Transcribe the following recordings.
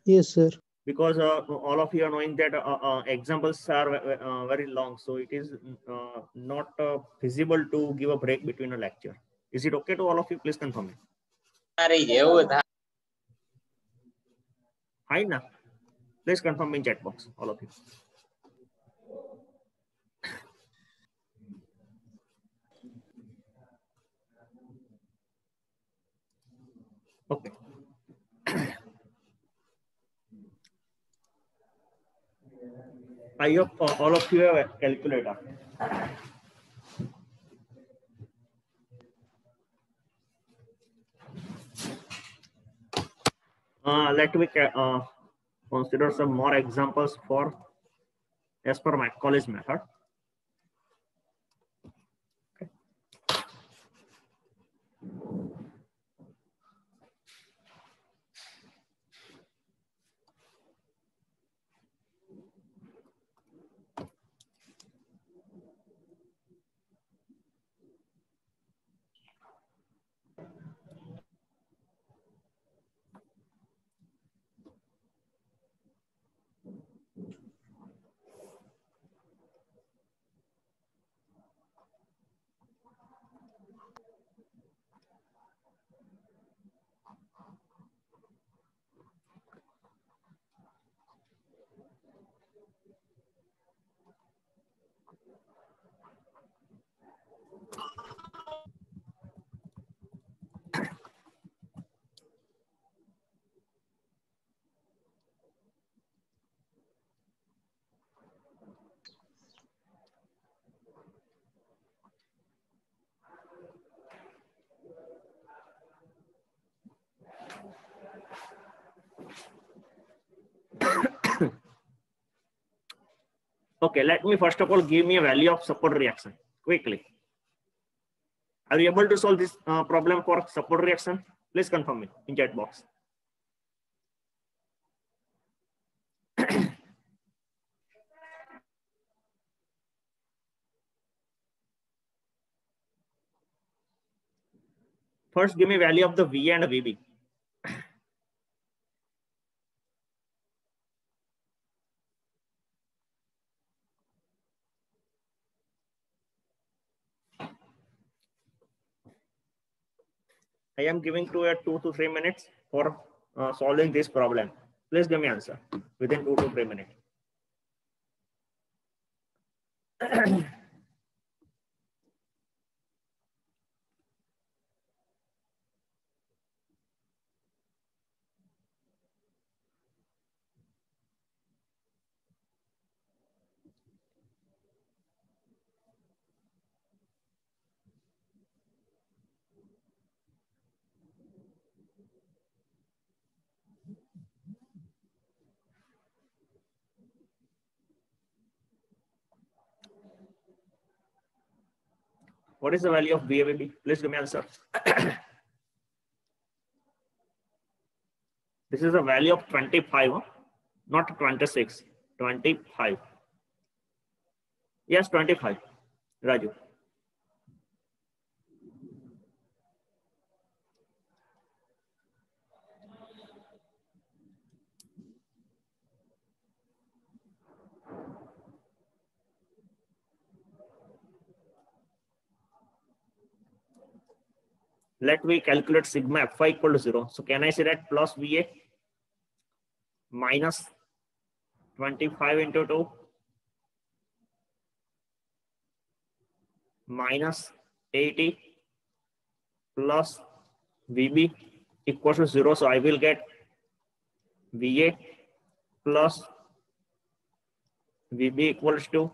Yes, sir. Because all of you are knowing that examples are very long, so it is not feasible to give a break between a lecture. Is it okay to all of you? Please confirm it. Hi, na. Please confirm in chat box, all of you. Okay. I hope all of you have a calculator. Let me consider some more examples for as per my college method. Okay, let me first of all give me a value of support reaction quickly. Are you able to solve this problem for support reaction? Please confirm me in chat box. First, give me value of the V and VB. I am giving to you 2 to 3 minutes for solving this problem. Please give me answer within 2 to 3 minutes. What is the value of VAVB? Please give me answer. This is a value of 25, not 26, 25. Yes, 25, Raju. Let me calculate sigma Fy equal to 0. So can I say that plus VA minus 25 into 2 minus 80 plus VB equals to 0. So I will get VA plus VB equals to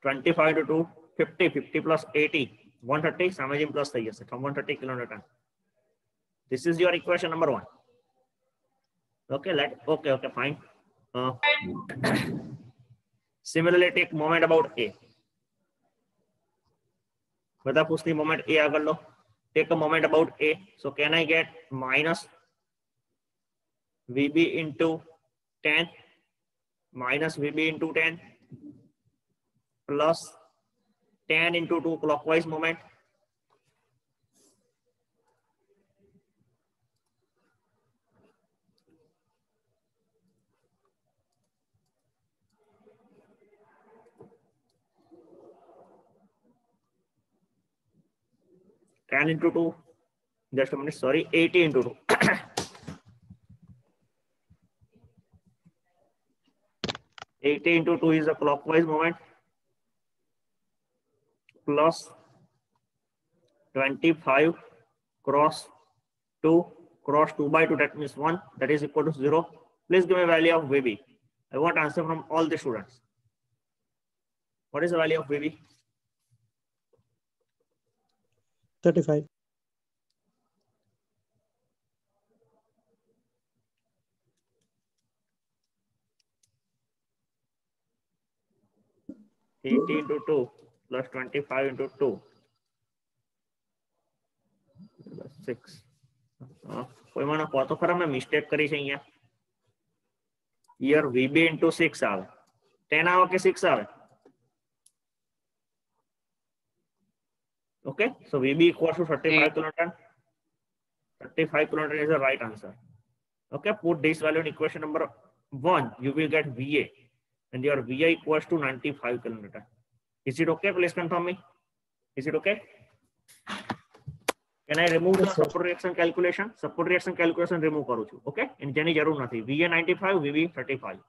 25 to 2, 50, 50 plus 80, 130, समझिए plus सही है from 130 kilonewton. This is your equation number 1. Okay, okay, fine. Similarly, take moment about A. बता पूछती moment A अगर लो. Take a moment about A. So can I get minus VB into 10 minus VB into 10 plus 10 into 2 clockwise moment. 10 into 2. Just a minute, sorry, 80 into 2. 80 into 2 is a clockwise movement plus 25 cross 2 cross 2 by 2, that means 1, that is equal to 0. Please give me value of VB. I want answer from all the students. What is the value of VB? 35. 80 into 2 plus 25 into 2. 6. કોઈ મને કહો તો ખરા મેં mistake કરી છે અહીંયા. Here VB into 6 આવે. 10 આવે કે 6 આવે? Okay, so VB equals to 35 kilonewton. 35 kilonewton is the right answer. Okay, put this value in equation number 1. You will get VA, and your VA equals to 95 kilonewton. Is it okay? Please confirm me. Is it okay? Can I remove the support reaction calculation? Support reaction calculation remove કરું છું. Okay, and જેની જરૂર નથી. VA 95, VB 35.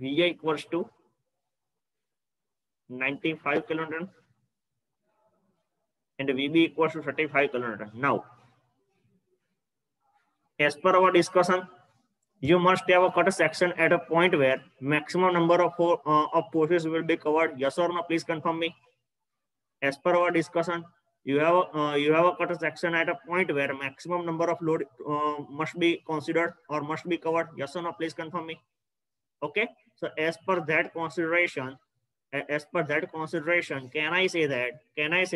VA equals to 95 kilonewton and VB equals to 35 kilonewton. Now, as per our discussion, you must have a cut section at a point where maximum number of forces will be covered. Yes or no? Please confirm me. As per our discussion, you have a cut section at a point where maximum number of load must be considered or must be covered. Yes or no? Please confirm me. Okay. So as per that consideration, can I say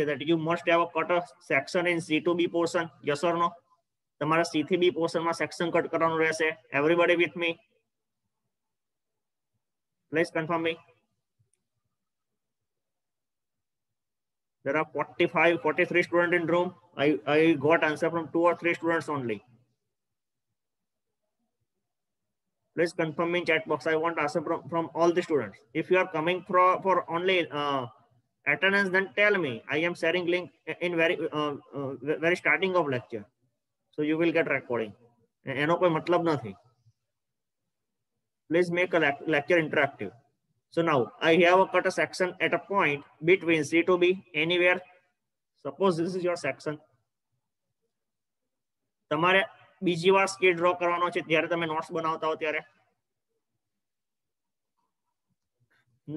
that you must have a cut section in C to B portion? Yes or no? તમારા C થી B portion માં section cut કરવાનું રહેશે. Everybody with me? Please confirm me. There are 43 students in room. I got answer from 2 or 3 students only. Please confirm me in chat box. I want answer from all the students. If you are coming for only attendance, then tell me. I am sharing link in very starting of lecture. So you will get recording. એનો કોઈ મતલબ નથી. Please make a lecture interactive. So now I have a cut a section at a point between C to B anywhere. Suppose this is your section. તમારે બીજી વાર scale draw કરવાનો છે જ્યારે તમે નોટ્સ બનાવતા હો ત્યારે.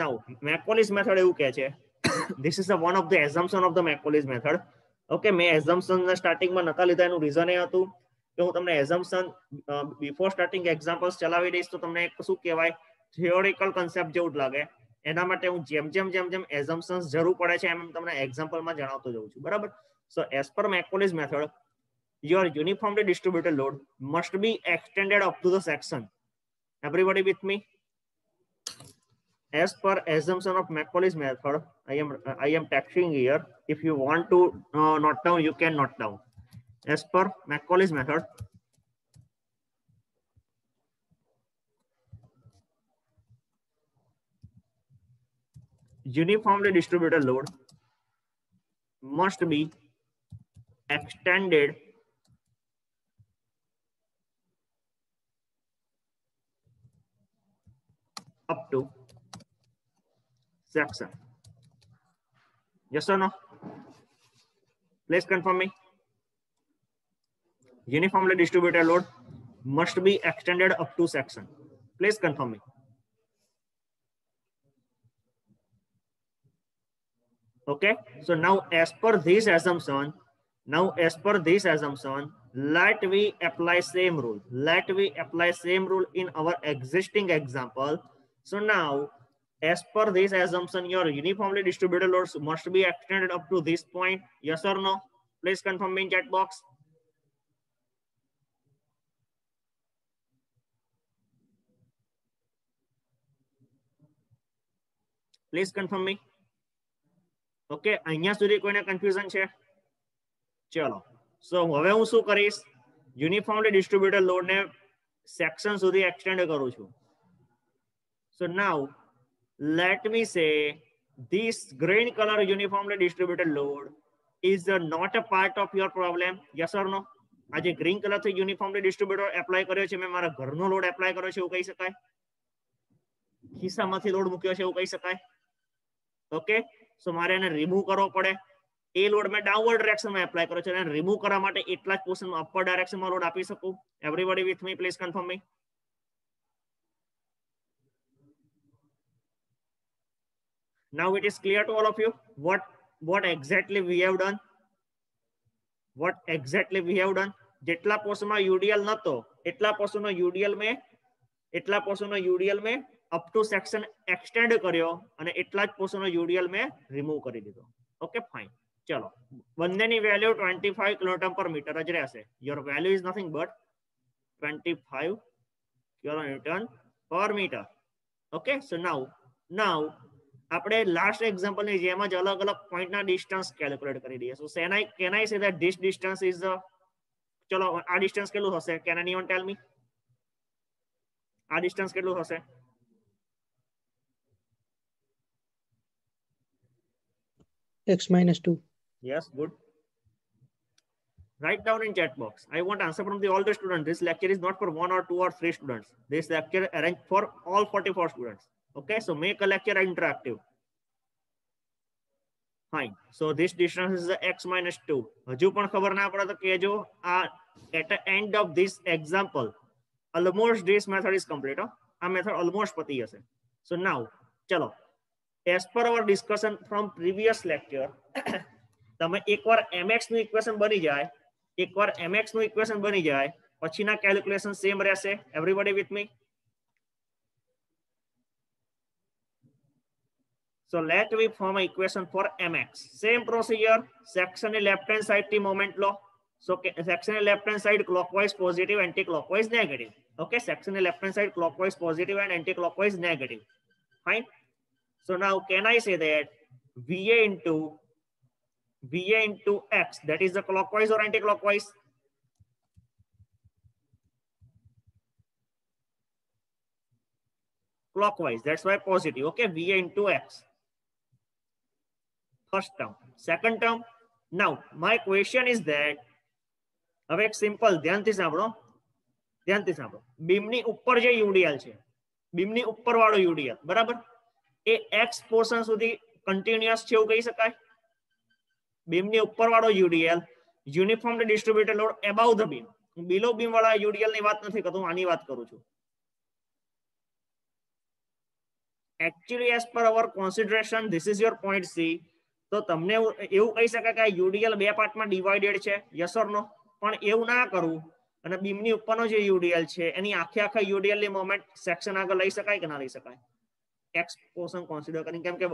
Now Macauley's method એવું કહે છે. This is one of the assumption of the Macauley's method. Okay, મેં assumption ને સ્ટાર્ટિંગ માં નતા લીધા. એનું રીઝન એ હતું કે હું તમને assumption before starting examples ચલાવી દઈશ તો તમને શું કહેવાય theoretical concept જેવું જ લાગે. એના માટે હું જેમ assumptions જરૂર પડે છે એમ તમને example માં જણાવતો જઉં છું. બરાબર? So as per Macauley's method, your uniformly distributed load must be extended up to the section. Everybody with me? As per assumption of Macaulay's method, I am texting here. If you want to note down, you can note down. As per Macaulay's method, uniformly distributed load must be extended up to section. Yes or no? Please confirm me. Uniformly distributed load must be extended up to section. Please confirm me. Okay, so now as per this assumption, let we apply same rule. In our existing example. So now, as per this assumption, your uniformly distributed loads must be extended up to this point. Yes or no? Please confirm me in chat box. Please confirm me. Okay, અહીંયા સુધી કોઈને confusion છે? ચલો, સો હવે હું શું કરીશ, uniformly distributed load ને સેક્શન સુધી એક્સટેન્ડ કરું છું. So now let me say this green color uniformly distributed load is not a part of your problem. Yes or no? આ જે ગ્રીન કલર થી યુનિફોર્મલી ડિસ્ટ્રીબ્યુટર એપ્લાય કર્યો છે, મેં મારા ઘરનો લોડ એપ્લાય કર્યો છે એવું કહી શકાય, ખિસ્સામાંથી લોડ મૂક્યો છે એવું કહી શકાય. ઓકે, સો મારે એને રિમૂવ કરવો પડે. એ લોડ મેં ડાઉનવર્ડ ડિરેક્શનમાં એપ્લાય કર્યો છે, એને રિમૂવ કરવા માટે એટલા જ પોર્શનમાં અપર ડાયરેક્શનમાં લોડ આપી શકું. Everybody with me, please confirm me. Now it is clear to all of you what exactly we have done. What exactly we have done. જેટલા પોર્શનમાં UDL નતો એટલા પોર્શનનો UDL में અપ ટુ સેક્શન એક્સટેન્ડ કર્યો અને એટલા જ પોર્શનનો UDL में remove કરી દીધો. Okay fine. ચલો, બંનેની વેલ્યુ 25 કિલોન્યુટન પર મીટર જ રહેશે. Your value is nothing but 25 kilonewton per metre. Okay, સો નાઉ આપણે લાસ્ટ એક્ઝામ્પલ ની જેમ જ અલગ અલગ પોઈન્ટ ના ડિસ્ટન્સ કેલ્ક્યુલેટ કરી દઈએ. સો can I say that this distance is ચલો આ ડિસ્ટન્સ કેટલું હશે? કેન એનીવન ટેલ મી? આ ડિસ્ટન્સ કેટલું હશે? x-2. Yes, good. Write down in chat box. I want answer from the all the students. This lecture is not for 1 or 2 or 3 students. This lecture arranged for all 44 students. Okay, so make a lecture interactive. Fine. So this distance is x-2. હજુ પણ ખબર ના પડે તો કહેજો. At the end of this example, almost this method is complete. આ method almost પતી જશે. So now, ચલો, as per our discussion from previous lecture, તમે એકવાર mx નું ઇક્વેશન બની જાય પછીના કેલ્ક્યુલેશન સેમ રહેશે. Everybody with me? So let me form an equation for mx. Same procedure. Section left hand side the moment law. So section left hand side clockwise positive, anti-clockwise negative. Okay, section left hand side clockwise positive and anti-clockwise negative. Fine. So now can I say that VA into x, that is the clockwise or anti-clockwise? Clockwise. That's why positive. Okay, VA into x. First term. Second term. Now my question is that હવે એક simple ધ્યાનથી સાંભળો. બીમની ઉપર જે યુડીએલ છે, બીમની ઉપર વાળો યુડીએલ, બરાબર, એ એક્સ પોર્શન સુધી કન્ટિન્યુઅસ છે એવું કહી શકાય. બીમની ઉપર વાળો UDL uniformly distributed load about the beam. Below beam વાળા યુડીએલ ની વાત નથી કરતો, હું આની વાત કરું છું. Actually, as per our consideration, this is your point C. તો તમને એવું કહી શકાય કે આ યુડીએલ બે પાર્ટમાં ડિવાઇડેડ છે. યસ ઓર નો? પણ એવું ના કરવું અને બીમની ઉપરનો જે યુડીએલ છે એની આખા યુડીએલ ની મોમેન્ટ સેક્શન આગળ લઈ શકાય કે ના લઈ શકાય? એક્સ પોર્શન કન્સિડર કરીને, કેમ કે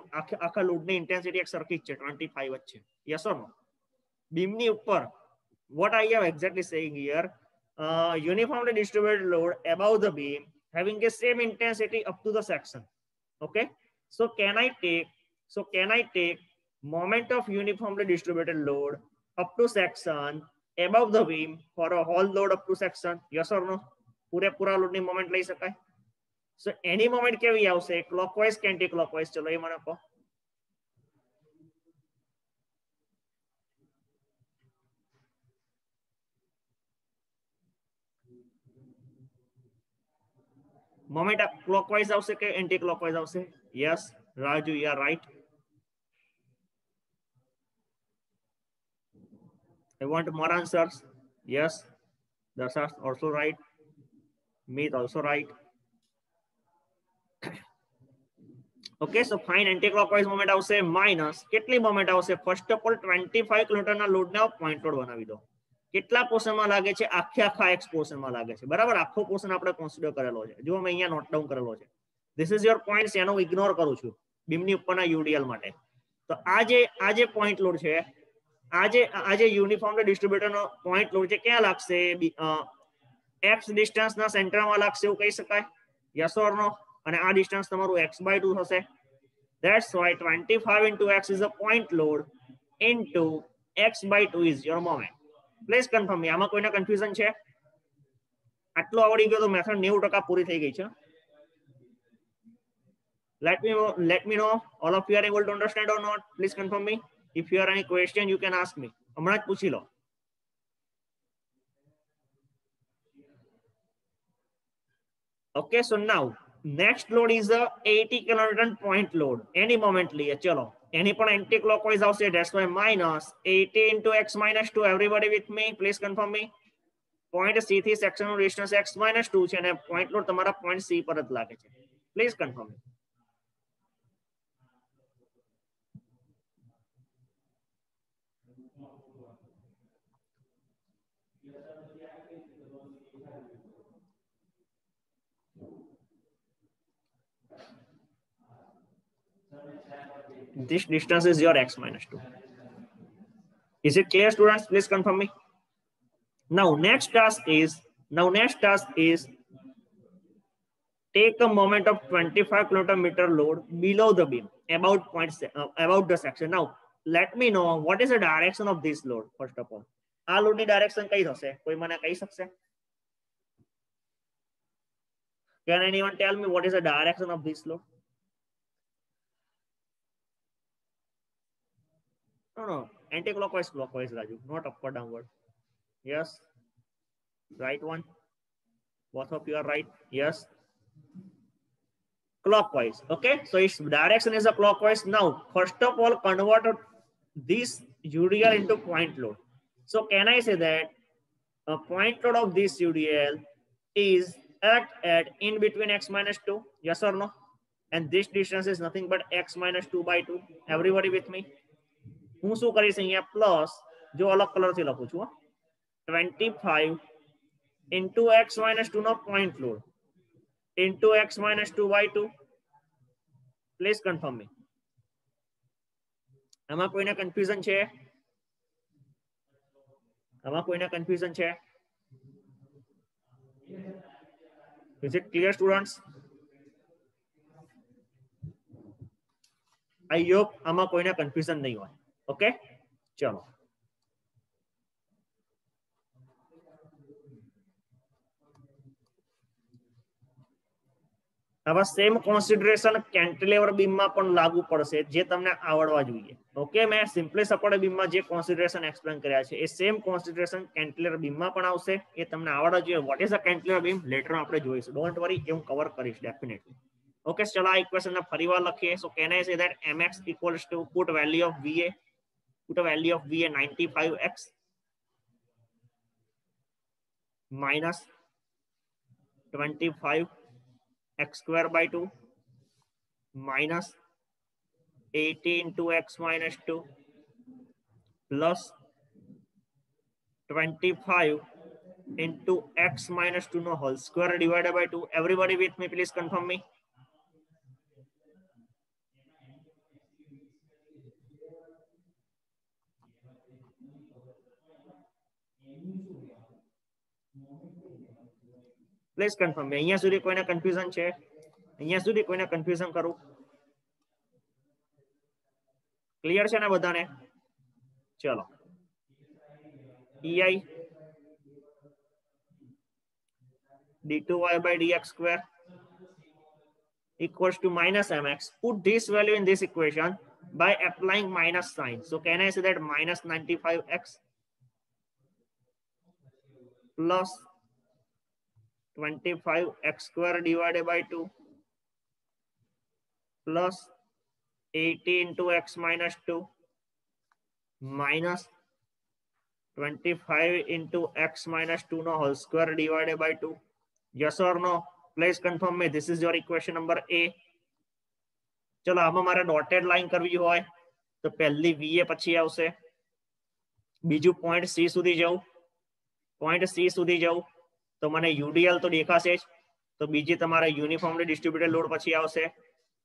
આખા લોડની ઇન્ટેન્સિટી એક સરખી જ છે, 25 જ છે. યસ ઓર નો? બીમની ઉપર what I have exactly saying here, uniformly distributed load above the beam having the same intensity up to the section. Okay, so can I take moment of uniformly distributed load up to section above the beam for a whole load up to section? Yes or no? પૂરેપૂરા લોડની moment લઈ શકાય? સો એની moment કેવી આવશે? Clockwise કે anti clockwise? ચલો એ મને કહો. મોમેન્ટ ક્લોકવાઇઝ આવશે કે એન્ટી ક્લોકવાઇઝ આવશે? Yes, Raju, you are right. I want more answers. Yes, that's also right. Meet also right. Okay, so fine. Anti-clockwise moment આવશે minus કેટલી મોમેન્ટ આવશે? ફર્સ્ટ ઓફ ઓલ 25 કિલોન્યુટનના લોડને પોઈન્ટ લોડ બનાવી દો. કેટલા પોર્શનમાં લાગે છે? આખા એક્સ પોર્શનમાં લાગે છે, બરાબર. આખો પોર્શન આપણે કન્સિડર કરેલો છે. જો મેં અહીંયા નોટ ડાઉન કરેલો છે. This is your point. એનો ઇગ્નોર કરું છું બીમની ઉપરના યુડીએલ માટે. તો આ જે પોઈન્ટ લોડ છે, આજે યુનિફોર્મ ડિસ્ટ્રીબ્યુટરનો પોઈન્ટ લોડ છે, ક્યાં લાગશે? એક્સ ડિસ્ટન્સના સેન્ટરમાં લાગશે એવું કહી શકાય? યસ ઓર નો? અને આ ડિસ્ટન્સ તમારું x/2 થશે. That's why 25 into x is a point load into x by 2 is your moment. Please confirm me. આમાં કોઈને કન્ફ્યુઝન છે? આટલું આવડી ગયો તો મેથડ 90% પૂરી થઈ ગઈ છે. Let me know all of you are able to understand or not. Please confirm me. If you have any question you can ask me. હમણાં જ પૂછી લો. Okay, so now next load is a 80 kilonewton point load. Any moment liye chalo. Any પણ anti clockwise આવશે. That's why minus 80 into x minus 2. Everybody with me? Please confirm me. Point C થી section નું distance x minus 2 છે અને point load તમારા point C પર જ લાગે છે. Please confirm me. This distance is your x minus 2. Is it clear, students? Please confirm me. Now next task is take a moment of 25 km load below the beam about the section. Now let me know what is the direction of this load. First of all, આ load ની direction કઈ થશે? કોઈ મને કહી શકશે? Can anyone tell me what is the direction of this load? No, anti-clockwise, clockwise, Raju, not upward, downward. Yes, right one. Both of you are right. Yes, clockwise. Okay, so its direction is a clockwise. Now, first of all, convert this UDL into point load. So, can I say that a point load of this UDL is at in between x minus 2? Yes or no? And this distance is nothing but x minus 2 by 2. Everybody with me? હું શું કરીશ અહીંયા plus જો અલગ કલરથી લખું છું 25 into x minus 2 no point load into x minus 2 by 2. Please confirm me. આમાં કોઈને કન્ફ્યુઝન છે? આમાં કોઈને કન્ફ્યુઝન છે? Is it clear, students? I hope આમાં કોઈને કન્ફ્યુઝન નહીં હોય. Okay, ચલો. હવે સેમ કોન્સિડરેશન કેન્ટિલેવર બીમમાં પણ લાગુ પડશે જે તમને આવડવા જોઈએ. ઓકે, મેં સિમ્પલી સપોર્ટેડ બીમમાં જે કોન્સિડરેશન એક્સપ્લેન કર્યા છે એ સેમ કોન્સિડરેશન કેન્ટિલેવર બીમમાં પણ આવશે. એ તમને આવડવા જોઈએ. What is a cantilever beam letter આપણે જોઈશું. ડોન્ટ વરી, એ હું કવર કરીશ ડેફિનેટલી. ઓકે, ચલો આ ઇક્વેશનને ફરીવાર લખીએ. સો can I say that mx equals to put a value of va 95x minus 25 x square by 2 minus 80 into x minus 2 plus 25 into x minus 2 no whole square divided by 2. Everybody with me? Please confirm me. Please confirm me. અહીંયા સુધી કોઈને confusion છે? અહીંયા સુધી કોઈને confusion કરું? Clear છે ને બધાને? ચલો. EI d2y by dx square equals to minus mx. Put this value in this equation by applying minus sign. So can I say that minus 95x plus 25x square divided by 2 plus 80 into x minus 2 minus 25 into x minus 2 no whole square divided by 2. Yes or no? Please confirm me. This is your equation number A. ચલો આમાં મારે dotted line કરવી હોય તો પહેલી VA પછી આવશે. બીજું પોઈન્ટ C સુધી જવું. પોઈન્ટ C સુધી જવું તો મને UDL તો દેખાશે જ. તો બીજી તમારે યુનિફોર્મલી ડિસ્ટ્રીબ્યુટેડ લોડ પછી આવશે.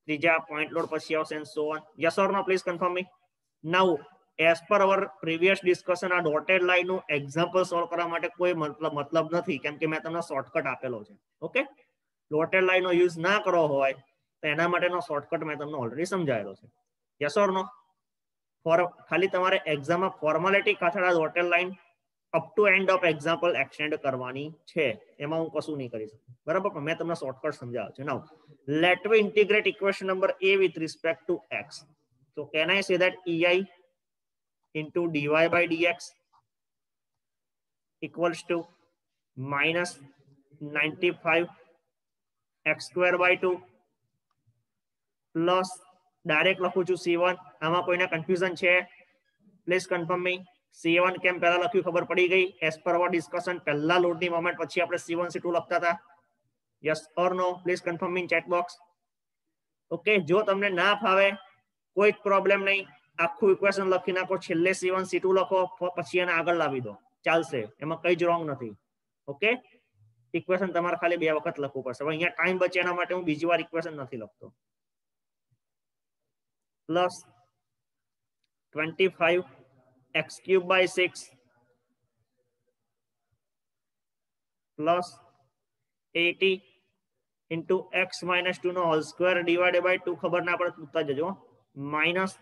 ત્રીજા પોઈન્ટ લોડ પછી આવશે and so on. Yes or no? Please confirm me. Now as per our previous discussion આ ડોટેડ લાઈન નું એક્ઝામ્પલ સોલ્વ કરવા માટે કોઈ મતલબ નથી કેમ કે મેં તમને શોર્ટકટ આપેલો છે. ઓકે, ડોટેડ લાઈન નો યુઝ ના કરવો હોય તો એના માટેનો શોર્ટકટ મેં તમને ઓલરેડી સમજાવેલો છે. યસ ઓર નો? ખાલી તમારે એક્ઝામમાં ફોર્માલિટી ખાતર આ dotted line up to end of example extend કરવાની છે, એમાં હું કશું નહીં કરી શકું. બરાબર, પણ મેં તમને શોર્ટકટ સમજાવ્યો છે. Now let we integrate equation number a with respect to x. So can I say that ei into dy by dx equals to minus 95 x square by 2 plus direct લખું છું c1. આમાં કોઈને confusion છે? Please confirm me. c1 કેમ પહેલા લખ્યું ખબર પડી ગઈ? એઝ પર અવર ડિસ્કશન પહેલા લોડની મોમેન્ટ પછી આપણે c1 c2 લખતા હતા. Yes or no? Please confirm me in chat box. Okay, જો તમને ના ફાવે કોઈ પ્રોબ્લેમ નહીં, આખું ઇક્વેશન લખી નાખો, છેલ્લે c1 c2 લખો, પછી એને આગળ લાવી દો, ચાલશે, એમાં કઈ જ રોંગ નથી. ઓકે, ઇક્વેશન તમારે ખાલી 2 વખત લખવું પડશે. હવે અહીંયા ટાઈમ બચે એના માટે હું બીજી વાર ઇક્વેશન નથી લખતો. Plus 25 x cube by 6 plus 80 into x minus 2 નો હોલ સ્ક્વેર ડિવાઇડેડ બાય 2. ખબર ના પડે પૂછતા જજો. માઇનસ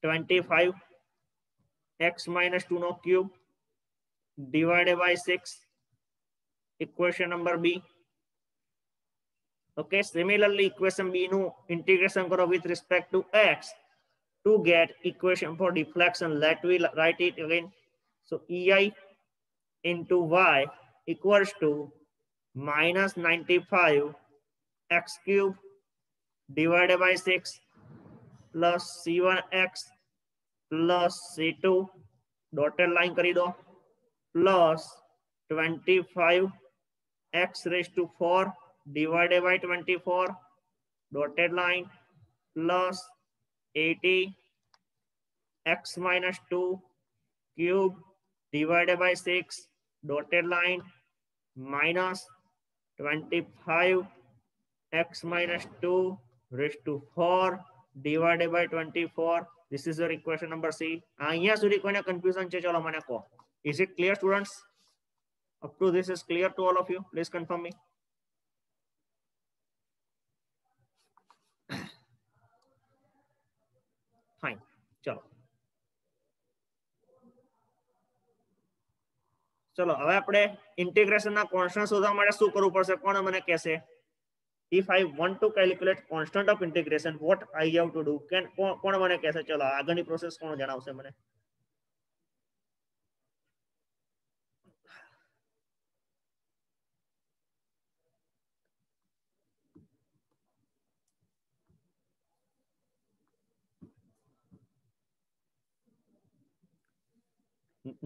25 x minus 2 નો cube divided by 6. equation number b. okay, similarly equation b નું integration કરો with respect to x to get equation for deflection. Let we write it again. So ei into y equals to minus 95 x cube divided by 6 plus c1x plus c2 dotted line કરી દો plus 25 x raised to 4 divided by 24 dotted line plus 80 x minus 2 cube divided by 6 dotted line minus 25 x minus 2 raised to 4 divided by 24. This is your equation number C. અહીંયા સુધી કોઈને confusion છે? ચલો મને કહો. Is it clear, students? Up to this is clear to all of you? Please confirm me. Fine. ચલો ચલો હવે આપણે ઇન્ટિગ્રેશનના કોન્સ્ટન્ટ શોધવા માટે શું કરવું પડશે? કોણ મને કહેશે? If I want to calculate constant of integration, what I have to do? કોણ મને કહેશે? ચલો આગળની પ્રોસેસ કોણ જણાવશે મને?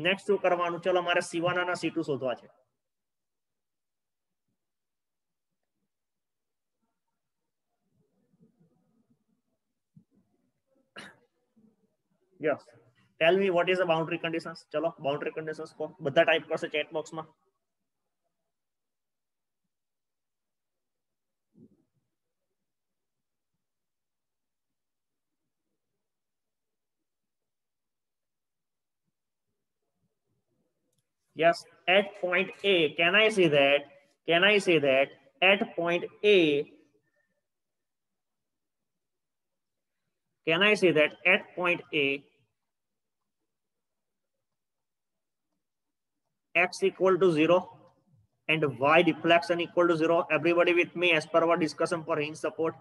નેક્સ્ટ શું કરવાનું? ચલો મારે c1 અને c2 શોધવા છે. Yes. Tell me what is the boundary conditions? ચલો boundary conditions કો બધા ટાઈપ કરશે ચેટ બોક્સમાં. Yes, at point A, can I say that? Can I say that at point A? Can I say that at point A, x equal to 0 and y deflection equal to 0? Everybody with me as per our discussion for hinge support.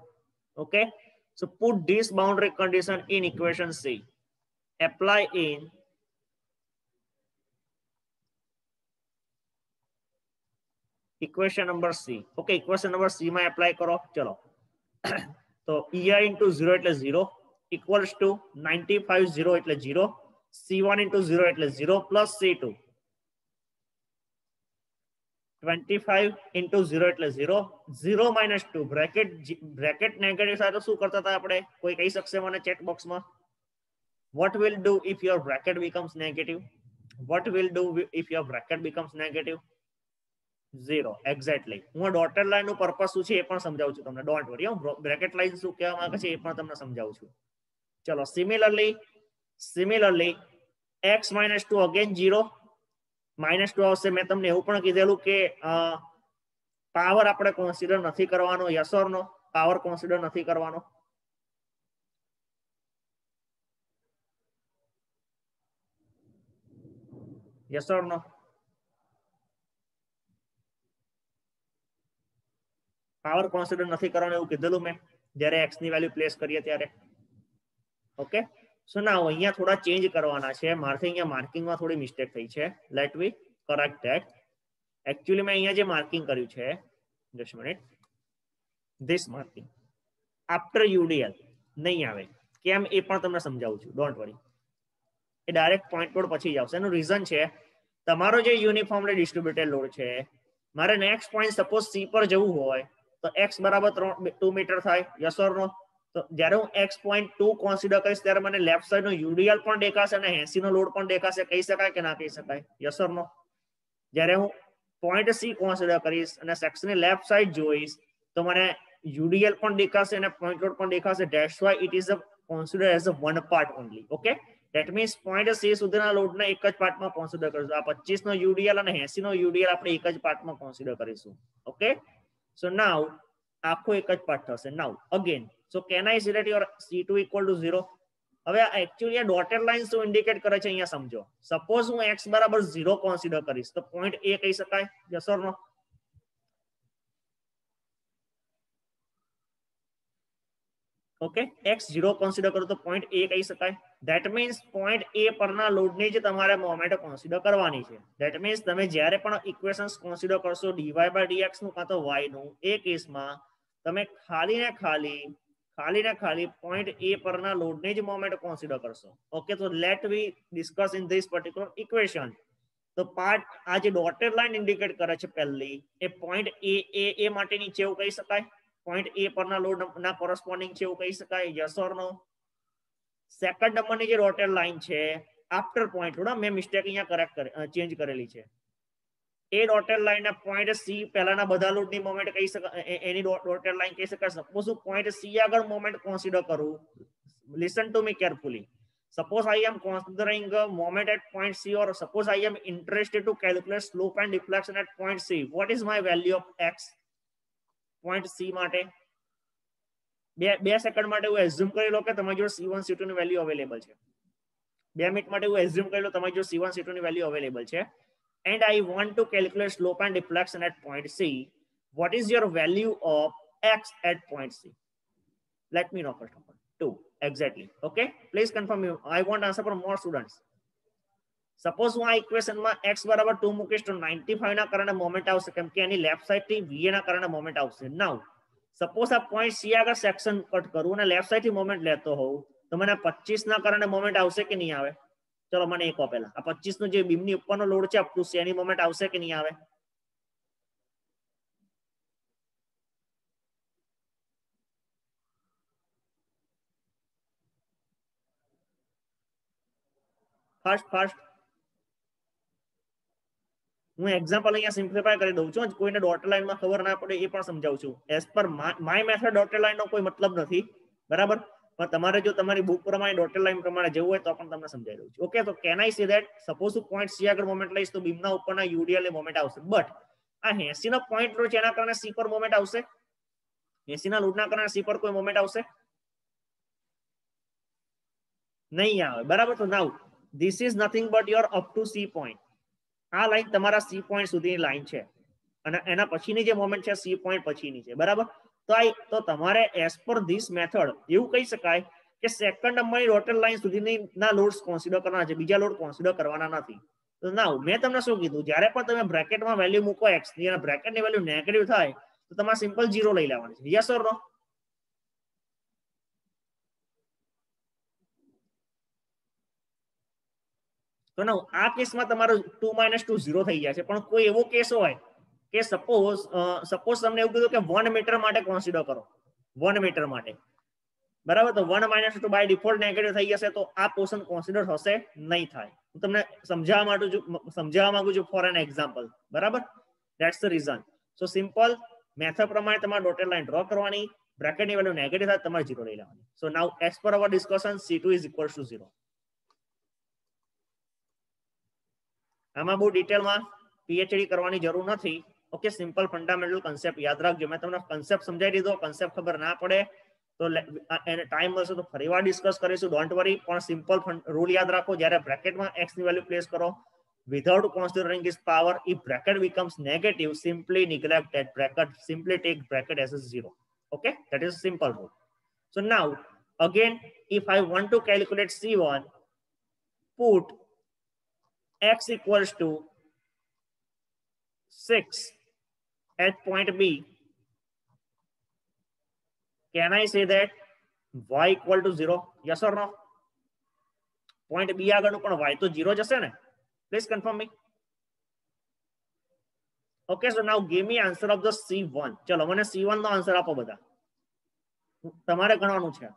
Okay, so put this boundary condition in equation C. Apply in equation number C. Okay, equation number C में apply करो. चलो तो ei into 0 એટલે 0 equals to 95 0 એટલે 0, c1 into 0 એટલે 0 plus c2 25 into 0 એટલે 0, 0 minus 2 bracket negative સાથે શું કરતા હતા આપણે? કોઈ કહી શકશે મને ચેટ બોક્સમાં? What will do if your bracket becomes negative? What will do if your bracket becomes negative? 0. Exactly. હું ડોટેડ લાઈન નું પર્પસ શું છે એ પણ સમજાવું છું તમને. Don't worry. બ્રેકેટ લાઈન શું કહેવા માંગે છે એ પણ તમને સમજાવું છું. ચલો similarly x minus 2 again 0 minus 2 આવશે. મેં તમને એવું પણ કીધેલું કે પાવર આપણે કન્સિડર નથી કરવાનો, yes or no? Power consider નથી કરવાનો. Yes or no? Power consider નથી કરવાનો એવું કીધેલું મેં જ્યારે x ની વેલ્યુ પ્લેસ કરીએ ત્યારે. ઓકે, સો નાઉ અહીંયા થોડા ચેન્જ કરવાના છે. મારથી અહીંયા માર્કિંગમાં થોડી મિસ્ટેક થઈ છે. Let we correct that. Actually મેં અહીંયા જે માર્કિંગ કર્યું છે, just minute, this marking after UDL નહીં આવે. કેમ એ પણ તમને સમજાવું છું, ડોન્ટ વરી. એ ડાયરેક્ટ પોઈન્ટ પર પછી જ આવશે. એનું રીઝન છે, તમારો જે યુનિફોર્મલી ડિસ્ટ્રીબ્યુટેડ લોડ છે, મારે નેક્સ્ટ પોઈન્ટ સપોઝ સી પર જવું હોય તો x બરાબર 2 મીટર થાય, યસ ઓર નો? તો જ્યારે હું x.2 કન્સિડર કરીશ ત્યારે મને લેફ્ટ સાઈડ નો યુડીએલ પણ દેખાશે અને 80 નો લોડ પણ દેખાશે. કહી શકાય કે ના કહી શકાય? યસ ઓર નો? જ્યારે હું પોઈન્ટ સી કન્સિડર કરીશ અને સેક્શનની લેફ્ટ સાઈડ જોઈશ તો મને યુડીએલ પણ દેખાશે અને પોઈન્ટ લોડ પણ દેખાશે. That's why it is consider as a one part only. Okay, that means point C સુધીના લોડને એક જ પાર્ટમાં કન્સિડર કરીશું. આ 25 નો યુડીએલ અને 80 નો યુડીએલ આપણે એક જ પાર્ટમાં કન્સિડર કરીશું. ઓકે, સો નાઉ આખો એક જ પાર્ટ થશે. Now again, so can I see that your C2 equal to 0? હવે એકચ્યુઅલી આ ડોટેડ લાઇન શું ઇન્ડિકેટ કરે છે અહીંયા સમજો. સપોઝ હું x બરાબર 0 કન્સિડર કરીશ તો પોઈન્ટ a કહી શકાય, yes or no? Okay, x 0 consider કરો તો પોઈન્ટ a કહી શકાય. ધેટ મીન્સ પોઈન્ટ a પરના લોડની જ તમારે મોમેન્ટ કન્સિડર કરવાની છે. ધેટ મીન્સ તમે જ્યારે પણ ઇક્વેશન્સ કન્સિડર કરશો dy by dx નું કાં તો y નું, એ કેસમાં તમે ખાલી ને ખાલી પોઈન્ટ a પરના લોડની જ મોમેન્ટ કન્સિડર કરશો. ઓકે, તો let we discuss in this particular equation. તો પાર્ટ આ જે ડોટેડ લાઇન ઇન્ડિકેટ કરે છે પહેલી, એ પોઈન્ટ a માટેની છે એવું કહી શકાય. પોઈન્ટ a પરના લોડ ના કોરસ્પોન્ડિંગ છે એવું કહી શકાય, યસ ઓર નો? સેકન્ડ નંબરની જે ડોટેડ લાઇન છે આફ્ટર પોઈન્ટ લોડ, મેં મિસ્ટેક અહીંયા કરેક્ટ ચેન્જ કરેલી છે. એ ડોટેડ લાઇન ના પોઈન્ટ સી પહેલાના બધા લોડની મોમેન્ટ કહી શકાય, એની ડોટેડ લાઇન કહી શકાય. સપોઝ હું પોઈન્ટ સી આગળ મોમેન્ટ કન્સિડર કરું, listen to me carefully. Suppose I am considering a moment at point C, or suppose I am interested to calculate slope and deflection at point C. What is my value of x? Point C માટે બે second માટે હું assume કરી લો કે તમારી જોડે C1 C2 ની value available છે. 2 મિનિટ માટે હું એઝ્યુમ કરી લો તમારી જોડે C1 C2 ની વેલ્યુ અવેલેબલ છે. And I want to calculate slope and deflection at point C. What is your value of x at point C? Let me know first of all. 2 exactly. Okay, please confirm you. I want answer from more students. Suppose હું આ ઇક્વેશનમાં x બરાબર 2 મૂકીશ તો 95 ના કારણે moment આવશે, કેમ કે એની લેફ્ટ સાઈડ થી va ના કારણે મોમેન્ટ આવશે. નાઉ સપોઝ આ પોઈન્ટ c આગળ સેક્શન કટ કરું અને લેફ્ટ સાઈડ થી મોમેન્ટ લેતો હોઉં તો મને 25 ના કારણે મોમેન્ટ આવશે કે નહીં આવે? ચલો મને એક પહેલા આ 25 નો જે બીમની ઉપરનો લોડ છે up to c any moment આવશે કે નહીં આવે? ફાસ્ટ હું એક્ઝામ્પલ અહીંયા સિમ્પ્લિફાય કરી દઉં છું. કોઈને ડોટેડ લાઇનમાં ખબર ના પડે એ પણ સમજાવું છું. As per my method dotted લાઇનનો કોઈ મતલબ નથી, બરાબર? પણ તમારે જો તમારી બુક પ્રમાણે ડોટેડ લાઇન પ્રમાણે જવું હોય તો પણ તમને સમજાવી દઉં છું. ઓકે, તો can I see that suppose હું પોઈન્ટ સી આગળ મોમેન્ટ લઈશ તો બીમના ઉપરના યુડીએલ ની મોમેન્ટ આવશે. બટ આ 80 નો પોઈન્ટ લોડ છે એના કારણે સી પર મોમેન્ટ આવશે? 80 ના લોડના કારણે સી પર કોઈ મોમેન્ટ આવશે નહીં આવે, બરાબર? તો now this is nothing but your up to C point. આ લાઈન તમારા સી પોઈન્ટ સુધીની લાઈન છે અને એના પછીની જે મોમેન્ટ છે સી પોઈન્ટ પછીની છે, બરાબર? તો તમારે એઝ પર ધીસ મેથડ એવું કહી શકાય કે સેકન્ડ નંબરની ડોટેડ લાઈન સુધીની ના લોડ્સ કન્સિડર કરવાના છે, બીજા લોડ કન્સિડર કરવાના નથી. તો નાઉ મેં તમને શું કીધું, જ્યારે પણ તમે બ્રેકેટમાં વેલ્યુ મૂકો x ની અને બ્રેકેટની વેલ્યુ નેગેટિવ થાય તો તમારે સિમ્પલ 0 લઈ લેવાની છે, યસ ઓર નો? તો ના આ કેસમાં તમારો 2 - 2 0 થઈ જાય છે. પણ કોઈ એવો કેસ હોય કે સપોઝ તમને એવું કીધું કે 1 મીટર માટે કન્સિડર કરો, 1 મીટર માટે, બરાબર? તો 1 - 2 બાય ડિફોલ્ટ નેગેટિવ થઈ જશે, તો આ પોર્શન કન્સિડર થશે નહીં થાય. હું તમને સમજાવવા માંગુ છું ફોર એન એક્ઝામ્પલ, બરાબર? That's the reason. So simple method પ્રમાણે તમારે ડોટેડ લાઈન ડ્રો કરવાની, બ્રેકેટની વેલ્યુ નેગેટિવ થાય તમારે 0 લઈ લેવાની. સો now as per our discussion C2 is equal to 0. આમાં બહુ ડિટેલમાં પીએચડી કરવાની જરૂર નથી. ओके सिंपल फंडामेंटल कॉन्सेप्ट याद रखજો मैं તમને કન્સેપ્ટ સમજાવી દીધો કન્સેપ્ટ ખબર ના પડે તો એને ટાઈમ મળશે તો ફરીવાર ડિસ્કસ કરીશું ડોન્ટ વરી પણ સિમ્પલ રૂલ યાદ રાખો જ્યારે બ્રેકેટમાં x ની વેલ્યુ પ્લેસ કરો without considering its power if bracket becomes negative simply neglect that bracket simply take bracket as a 0 okay that is a simple rule so now again if I want to calculate c1 put x equals to 6 at point B, can I say that y equal to 0? Yes or no? Point B આગળનું પણ y તો 0 જશે ને? Please confirm me. Okay, so now give me answer of the C1. ચલો મને C1 નો answer આપો બધા. તમારે ગણવાનું છે.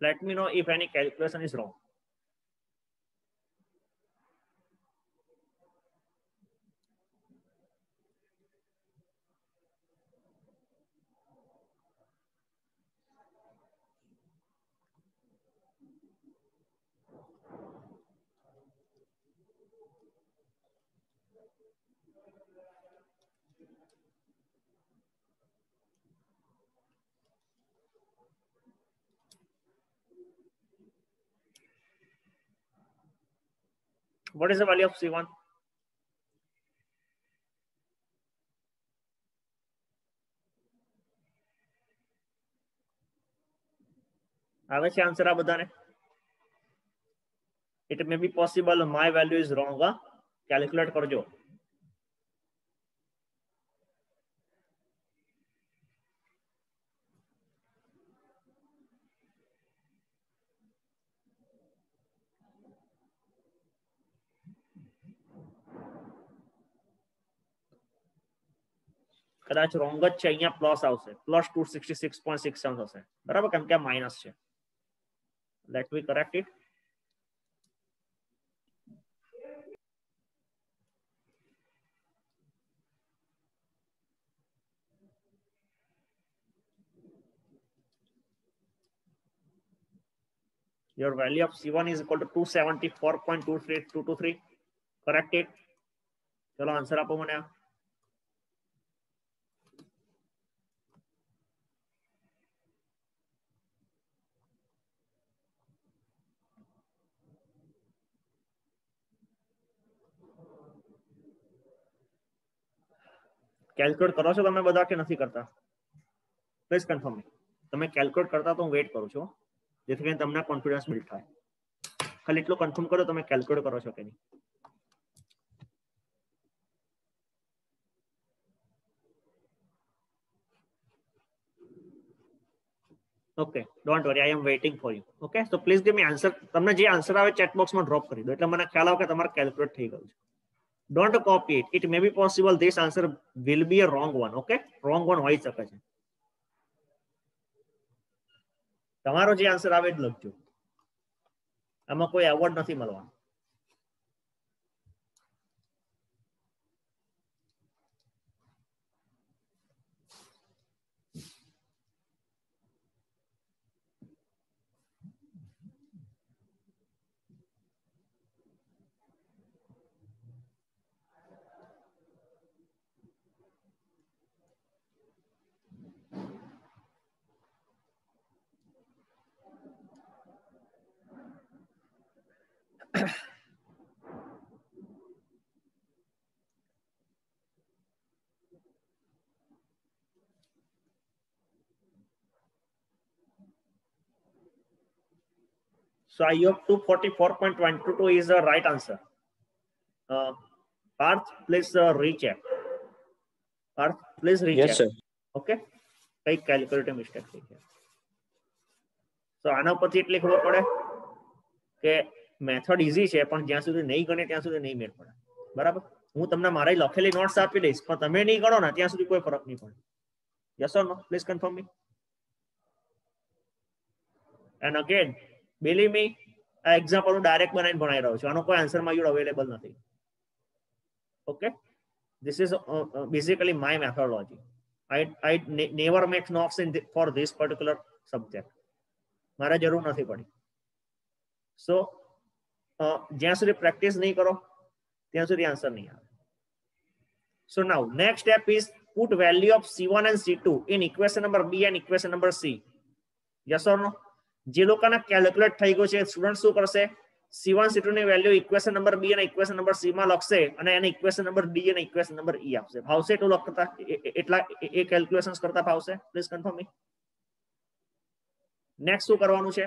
Let me know if any calculation is wrong. What is the value of C1? આવે છે આન્સર આ બધાને? It may be possible my value is wrong. Calculate કરજો. કદાચ રોંગ જ છે અહીંયા પ્લસ આવશે પ્લસ 266.67 હશે બરાબર કેમ કે માઇનસ છે late me correct it your value of C1 is equal to 274.23223 correct it ચલો આન્સર આપો મને કેલ્ક્યુલેટ કરો છો તમે બધા કે નથી કરતા? પ્લીઝ કન્ફર્મ મી. તમે કેલ્ક્યુલેટ કરતા તો હું વેઇટ કરું છું, જેથી કરીને તમને કોન્ફિડન્સ બિલ્ડ થાય. ખાલી એટલું કન્ફર્મ કરો તમે કેલ્ક્યુલેટ કરો છો કે નહીં. Okay, don't worry, I am waiting for you. Okay, so please give me answer. તમને જે આન્સર આવે ચેટ બોક્સમાં ડ્રોપ કરી દો, એટલે મને ખ્યાલ આવે કે તમારે કેલ્ક્યુલેટ થઈ ગયું છે. Don't copy it. It may B possible this answer will be a wrong one. Okay, wrong one હોઈ શકે છે. તમારો જે આન્સર આવે જ લખજો. આમાં કોઈ એવોર્ડ નથી મળવાનો. So I hope 244.122 is the right answer. Parth, please recheck. Parth, please recheck. Yes, sir. Okay. કઈ કેલ્ક્યુલેટર મિસ્ટેક થઈ છે. તો આના પરથી એટલી ખબર પડે કે મેથડ ઈઝી છે, પણ જ્યાં સુધી નહીં ગણે ત્યાં સુધી નહીં મેળ પડે. બરાબર? હું તમને મારી લખેલી નોટ્સ આપી દઈશ, પણ તમે નહીં ગણો ને ત્યાં સુધી કોઈ ફરક નહીં પડે. Yes or no? Please confirm me. And again believe me, આ એક્ઝામ્પલ હું ડાયરેક્ટ બનાવીને ભણાવી રહ્યો છું. આનો કોઈ આન્સર માં અવેલેબલ નથી. Okay, this is basically my methodology. I never make notes for this particular subject. મારે જરૂર નથી પડી. સો જ્યાં સુધી પ્રેક્ટિસ નહીં કરો ત્યાં સુધી આન્સર નહીં આવે. So now next step is put value of C1 and C2 in equation number B and equation number C. Yes or no? જે લોકોના કેલ્ક્યુલેટ થઈ ગયું છે સ્ટુડન્ટ શું કરશે? C1 C2 ની વેલ્યુ ઇક્વેશન નંબર B અને ઇક્વેશન નંબર C માં લખશે અને એને ઇક્વેશન નંબર D અને ઇક્વેશન નંબર E આપશે. ભાવશે એટલું લખતા એટલા એ કેલ્ક્યુલેશન્સ કરતા ભાવશે? Please confirm me. નેક્સ્ટ શું કરવાનું છે?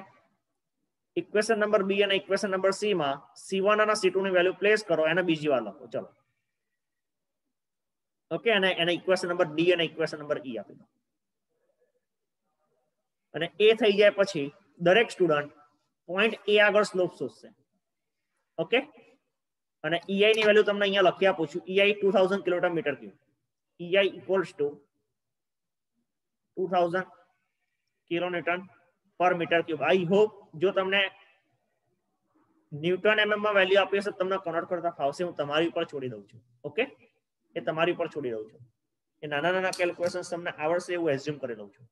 ઇક્વેશન નંબર B અને ઇક્વેશન નંબર C માં C1 અને C2 ની વેલ્યુ પ્લેસ કરો, એને બીજી વાર લખો. ચલો, ઓકે, અને એને ઇક્વેશન નંબર D અને ઇક્વેશન નંબર E આપી દો. અને એ થઈ જાય પછી દરેક સ્ટુડન્ટ પોઈન્ટ એ આગળ સ્લોપ શોધશે. ઓકે, અને EI ની વેલ્યુ તમને અહીંયા લખી આપું છું. EI 2000 kilometre metre cube. EI equals to 2000 kilonewton per metre cube. I hope જો તમને ન્યૂટન mm માં વેલ્યુ આપી હશે તમને કન્વર્ટ કરતા ફાવશે. હું તમારી ઉપર છોડી દઉં છું. ઓકે, એ તમારી ઉપર છોડી દઉં છું. એ નાના નાના કેલ્ક્યુલેશન્સ તમને આવડશે એવું એઝ્યુમ કરી દઉં છું.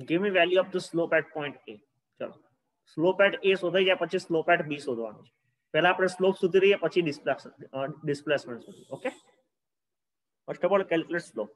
Give me value of the slope at point A. ચલો, સ્લોપ એટ A શોધાઈ જાય પછી સ્લોપ એટ B શોધવાનું છે. પહેલા આપણે સ્લોપ શોધી રહીએ પછી ડિસ્પ્લેસમેન્ટ શોધી. Okay, first of all calculate slope.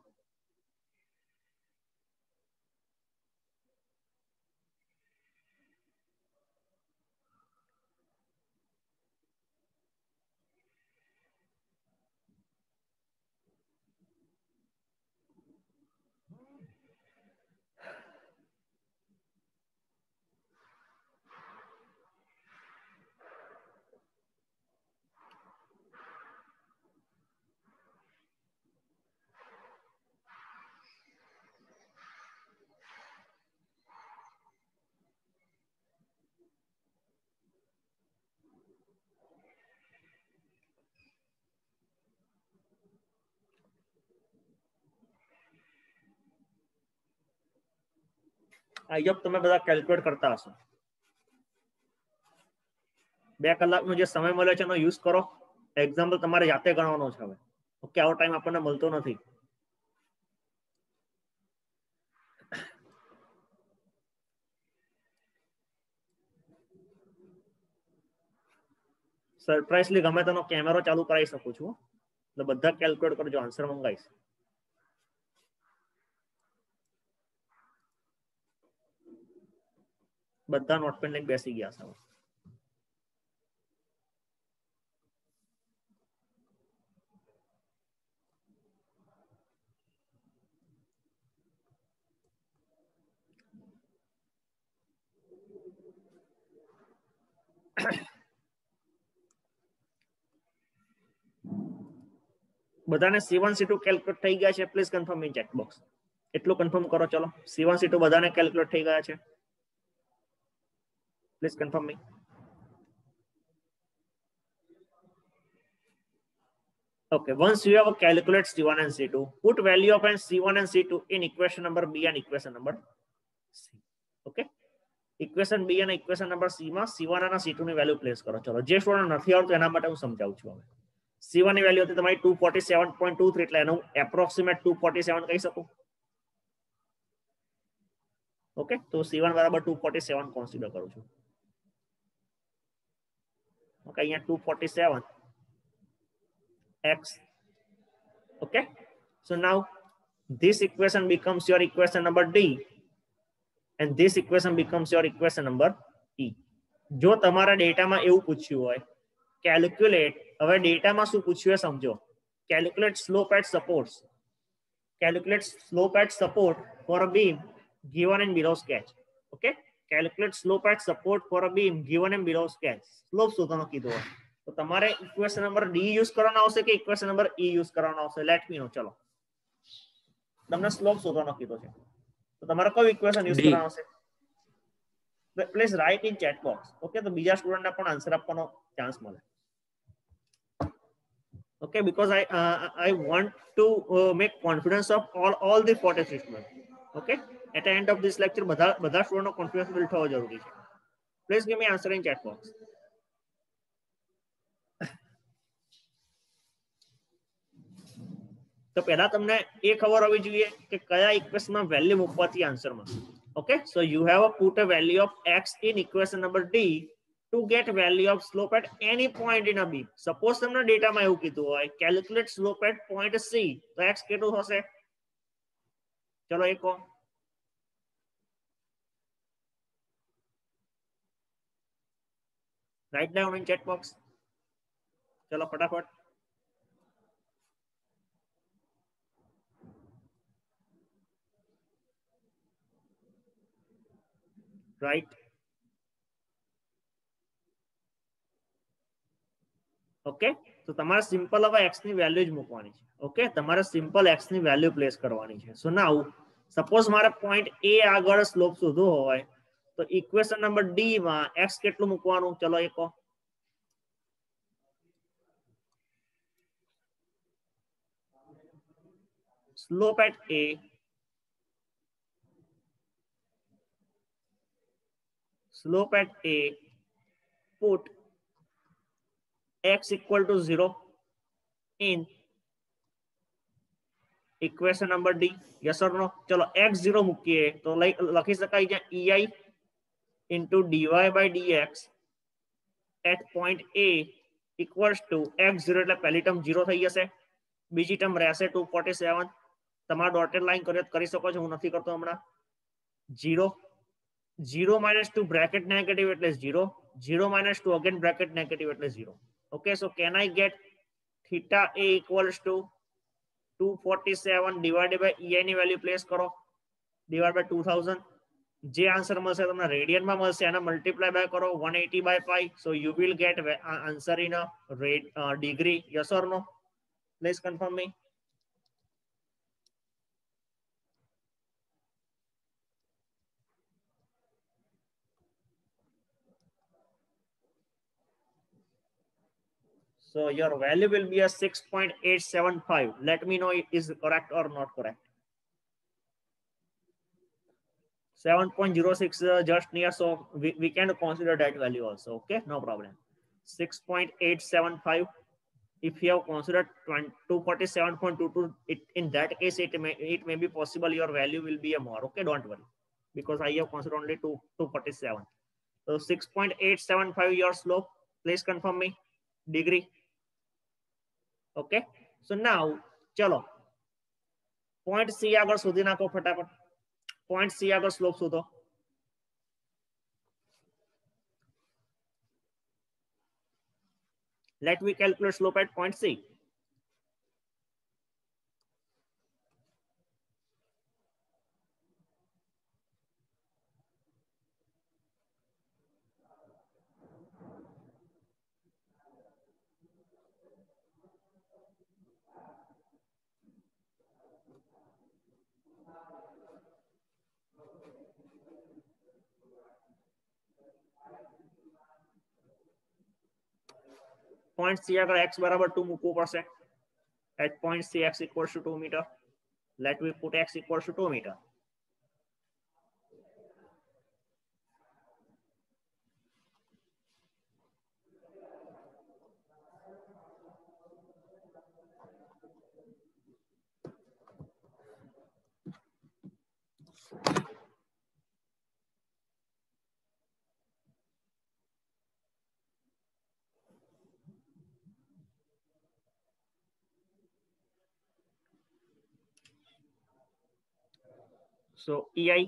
I hope તમે બધા કેલ્ક્યુલેટ કરતા હશો. 2 કલાકનો જે સમય મળ્યો છે એનો યુઝ કરો. એક્ઝામ્પલ તમારે જાતે ગણવાનો છે હવે. ઓકે, આવો ટાઈમ આપણને મળતો નથી. સરપ્રાઈઝલી ગમે તેનો કેમેરો ચાલુ કરાવી શકું છું, એટલે બધા કેલ્ક્યુલેટ કરજો, આન્સર મંગાવીશ. બધા નોટ પેન લઈને બેસી ગયા છે. બધાને C1 C2 કેલ્ક્યુલેટ થઈ ગયા છે? Please confirm in chat box. એટલું કન્ફર્મ કરો. ચલો, C1 C2 બધાને કેલ્ક્યુલેટ થઈ ગયા છે? Please confirm me. Okay, once you have calculated C1 and C2, put value of C1 and C2 in equation number B and equation number C. Okay, equation B અને equation number C માં C1 અને C2 ની value place કરો. ચલો, જે student નથી આવતું એના માટે હું સમજાવું છું. હવે C1 ની વેલ્યુ હતી તમારી 247.23, એટલે એનું એપ્રોક્સિમેટ 247 કહી શકું. ઓકે, તો C1 બરાબર 247 કન્સિડર કરું છું. ઓકે, અહીંયા 247 x. Okay, so now this equation becomes your equation number D and this equation becomes your equation number E. જો તમારા ડેટામાં એવું પૂછ્યું હોય કેલ્ક્યુલેટ, હવે ડેટામાં શું પૂછ્યું સમજો. Calculate slope at supports, calculate slope at support for a beam given in below sketch. Okay, calculate slope at support for a beam given in below sketch. Slope શોધવાનો કીધો હોય તો તમારે ઇક્વેશન નંબર ડી યુઝ કરવાનો આવશે કે equation number ઈ use કરવાનો આવશે? લેટ મી નો. ચલો, તમને સ્લોપ શોધવાનો કીધો છે તો તમારે કયું ઇક્વેશન યુઝ કરવાનો આવશે? Please write in chat box. Okay, તો બીજા સ્ટુડન્ટને પણ આન્સર આપવાનો ચાન્સ મળે. Okay, because I want to make confidence of all the 43 students. Okay, at the end of this lecture બધા સ્ટુડન્ટનો કોન્ફિડન્સ બિલ્ડ થવો જરૂરી છે. Please give me answer in chat box. તો પહેલા તમને એ ખબર હોવી જોઈએ કે કયા ઇક્વેશનમાં વેલ્યુ મૂકવાથી આન્સર મળશે. Okay, so you have put a value of x in equation number D to get value of slope at any point in a beam. Suppose તમને ડેટામાં એવું કીધું હોય calculate slope at point C, તો x કેટલું હશે? ચલો એ કહો. Write down in chat box. ચલો ફટાફટ. રાઈટ. ઓકે, તો તમારે સિમ્પલ હવે x ની વેલ્યુ જ મૂકવાની છે. ઓકે, તમારે સિમ્પલ x ની વેલ્યુ પ્લેસ કરવાની છે. સો નાઉ સપોઝ મારે પોઈન્ટ A આગળ સ્લોપ શોધવો હોય તો ઇક્વેશન નંબર ડી માં x કેટલું મૂકવાનું? ચલો એ કહો. Slope at A put x equal to 0 in equation number D. Yes or no? ચલો x0 મૂકીએ તો લખી શકાય છે EI into dy by dx at point A equals to x0, એટલે પહેલી ટર્મ 0 થઈ જશે, બીજી ટર્મ રહેશે 247. તમારા ડોટેડ લાઈન કરી શકો છો, હું નથી કરતો હમણાં. 0 0 minus 2 bracket negative એટલે 0, 0 minus 2 again bracket negative એટલે 0. Okay, so can I get theta A equals to 247 divided by EI ની વેલ્યુ પ્લેસ કરો, divided by 2000. જે આન્સર મળશે તમને રેડિયનમાં મળશે, એના મલ્ટીપ્લાય બાય કરો 180/5. So you will get answer in a degree. Yes or no? Please confirm me. So your value will be a 6.875. Let me know is correct or not correct. 7.06 just near, so we can consider that value also. Okay, no problem. 6.875. If you have considered 247.22, in that case it may be possible your value will be a more. Okay, don't worry, because I have considered only 247. So 6.875 your slope. Please confirm me degree. Okay, so now चलो point C आगर शोधी नाखो फटाफट. Point C आगर slope शोधो. Let me calculate slope at point C. Point C अगर x बराबर 2 मूकવું પડશે. At point C x equals to 2 meter. Let me put x equals to 2 meter. So EI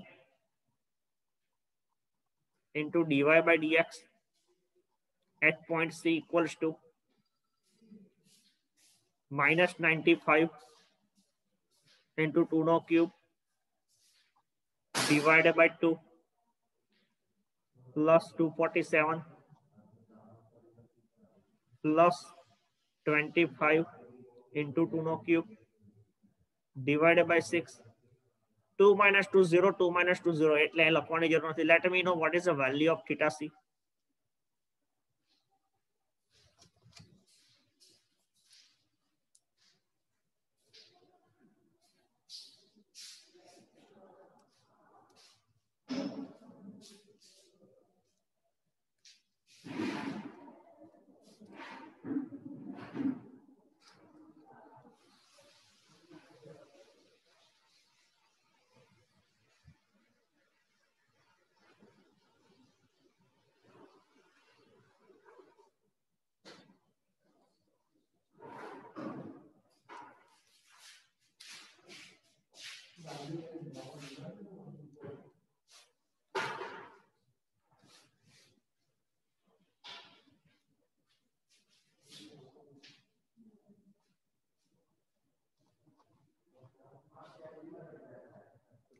into dy by dx at point C equals to minus 95 into 2 no cube divided by 2 plus 247 plus 25 into 2 no cube divided by 6. 2 minus 2 0, 2 minus 2 0. એટલે લખવાની જરૂર નથી. Let me know what is the value of theta c.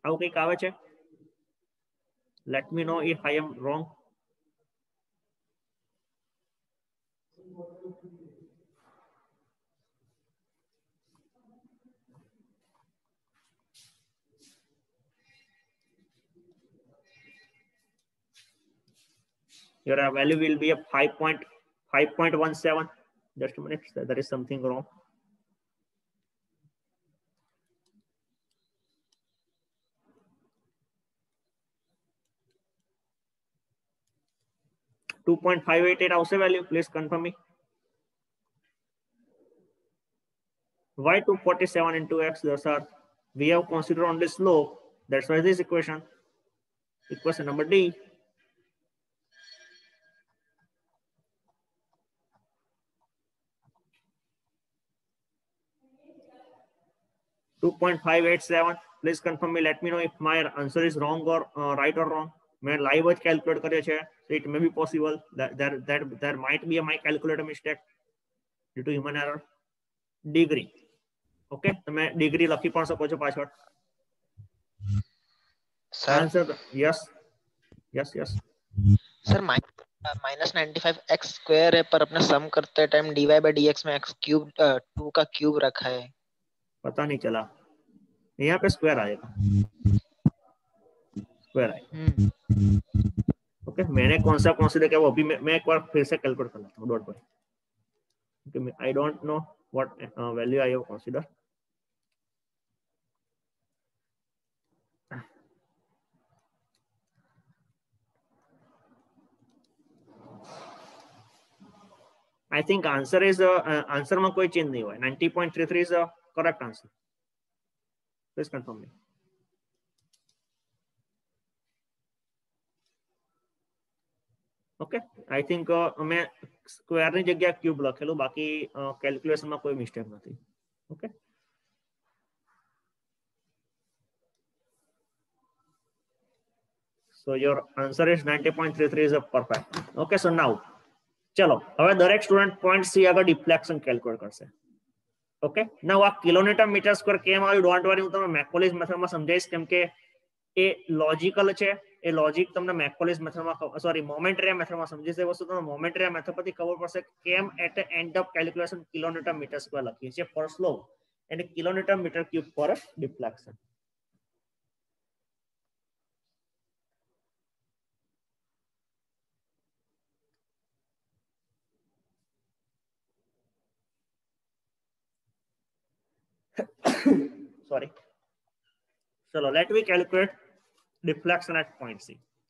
આવું કંઈક આવે છે? Let me know if I am wrong. Your value will be a 5.17. Just a minute, there is something wrong. $2.588 આવશે value. Please confirm me. Why 247 into x? Sir, we have considered only slope. That's why this equation. Equation number D. $2.587. Please confirm me. Let me know if my answer is wrong or right or wrong. मैं live જ calculate કર્યો છે. So it may be possible that there might be a my calculator mistake due to human error. Degree. Okay, તમે degree લખી પણ શકો છો પાછળ. Sir, Answer yes. Yes, yes. Sir minus 95 x square है, पर अपने सम करते टाइम dy बाय dx में x क्यूब 2 का क्यूब रखा है. पता नहीं चला. यहाँ पे स्क्वायर आएगा. स्क्वायर आएगा. ओके, मैंने कौन सा कंसीडर किया वो अभी मैं एक बार फिर से कैलकुलेट कर लेता हूँ. Don't worry. I don't know what value I have consider. I think answer is answer में कोई चेंज नहीं हुआ. 90.33 is the correct answer. Please confirm me. Okay, I think मैं स्क्वेर ની જગ્યા ક્યુબ લખેલું, બાકી કેલ્ક્યુલેશન માં કોઈ મિસ્ટેક નથી. Okay, so your answer is 90.33 is a perfect. Okay, so now ચલો હવે દરેક સ્ટુડન્ટ પોઈન્ટ સી આગળ ડિફ્લેક્શન કેલ્ક્યુલેટ કરશે. ઓકે, નાઉ આ કિલોમીટર મીટર સ્ક્વેર કેમ આવ્યું ડોન્ટ વરી, હું તમને મેકોલિસ મેથડમાં સમજાવીશ, કેમ કે એ લોજિકલ છે. એ લોજિક તમને મેકોલિસ મેથડમાં સોરી મોમેન્ટરી મેથડમાં સમજી છે. વસ્તુ તમને મોમેન્ટરી મેથડ પરથી ખબર પડશે કેમ at end of calculation kilometre metre square લખીએ છીએ પર સ્લો અને kilometre metre cube per deflection. Sorry. ચલો let me calculate deflection at point C.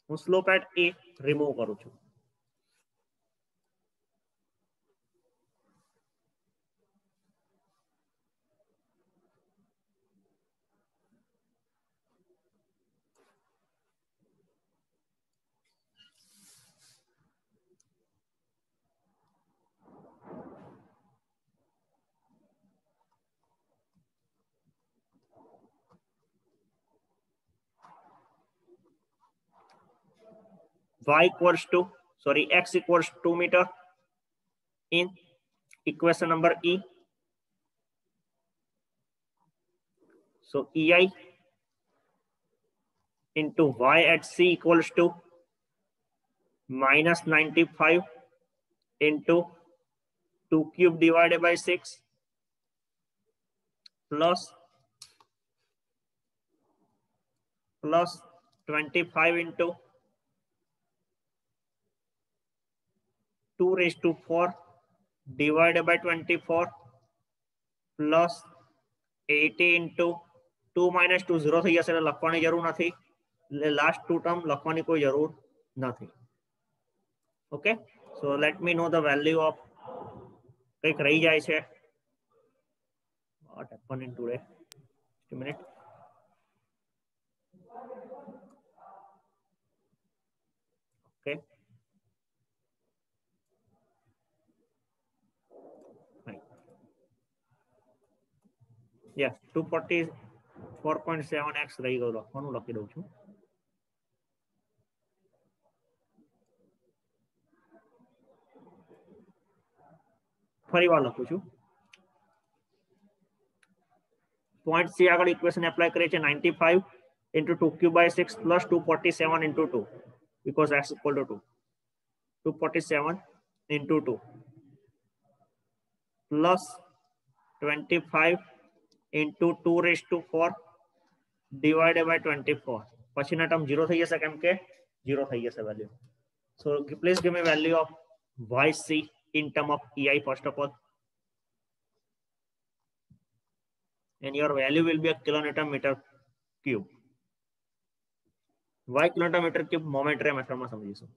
હું slope at A remove કરું છું. Y equals to x equals 2 meter in equation number E. So EI into Y at C equals to minus 95 into 2 cube divided by 6 plus 25 into 2 raised to 4 divided by 24 plus 80 into 2 minus 2 0 થઈ જશે એટલે લખવાની જરૂર નથી. Last two term લખવાની કોઈ જરૂર નથી. Okay, so let me know the value of કંઈક રહી જાય છે. what happened in today? Just a minute. Okay. Yes, 244.7x રહી ગયો લખવાનું, લખી દઉં છું. ફરી વાર લખું છું. પોઈન્ટ સી આગળ ઇક્વેશન એપ્લાય કરીએ છીએ 95 into 2 cube by 6 plus 247 into 2 because x equal to 2. 247 into 2 plus 25 into 2 raised to 4 divided by 24. પછીના ટર્મ 0 થઈ જશે કેમ કે 0 થઈ જશે value. So please give me value of yc in term of ei first of all. And your value will be a kilometer meter cube. Why kilometer meter cube? Momentary method માં સમજીશું.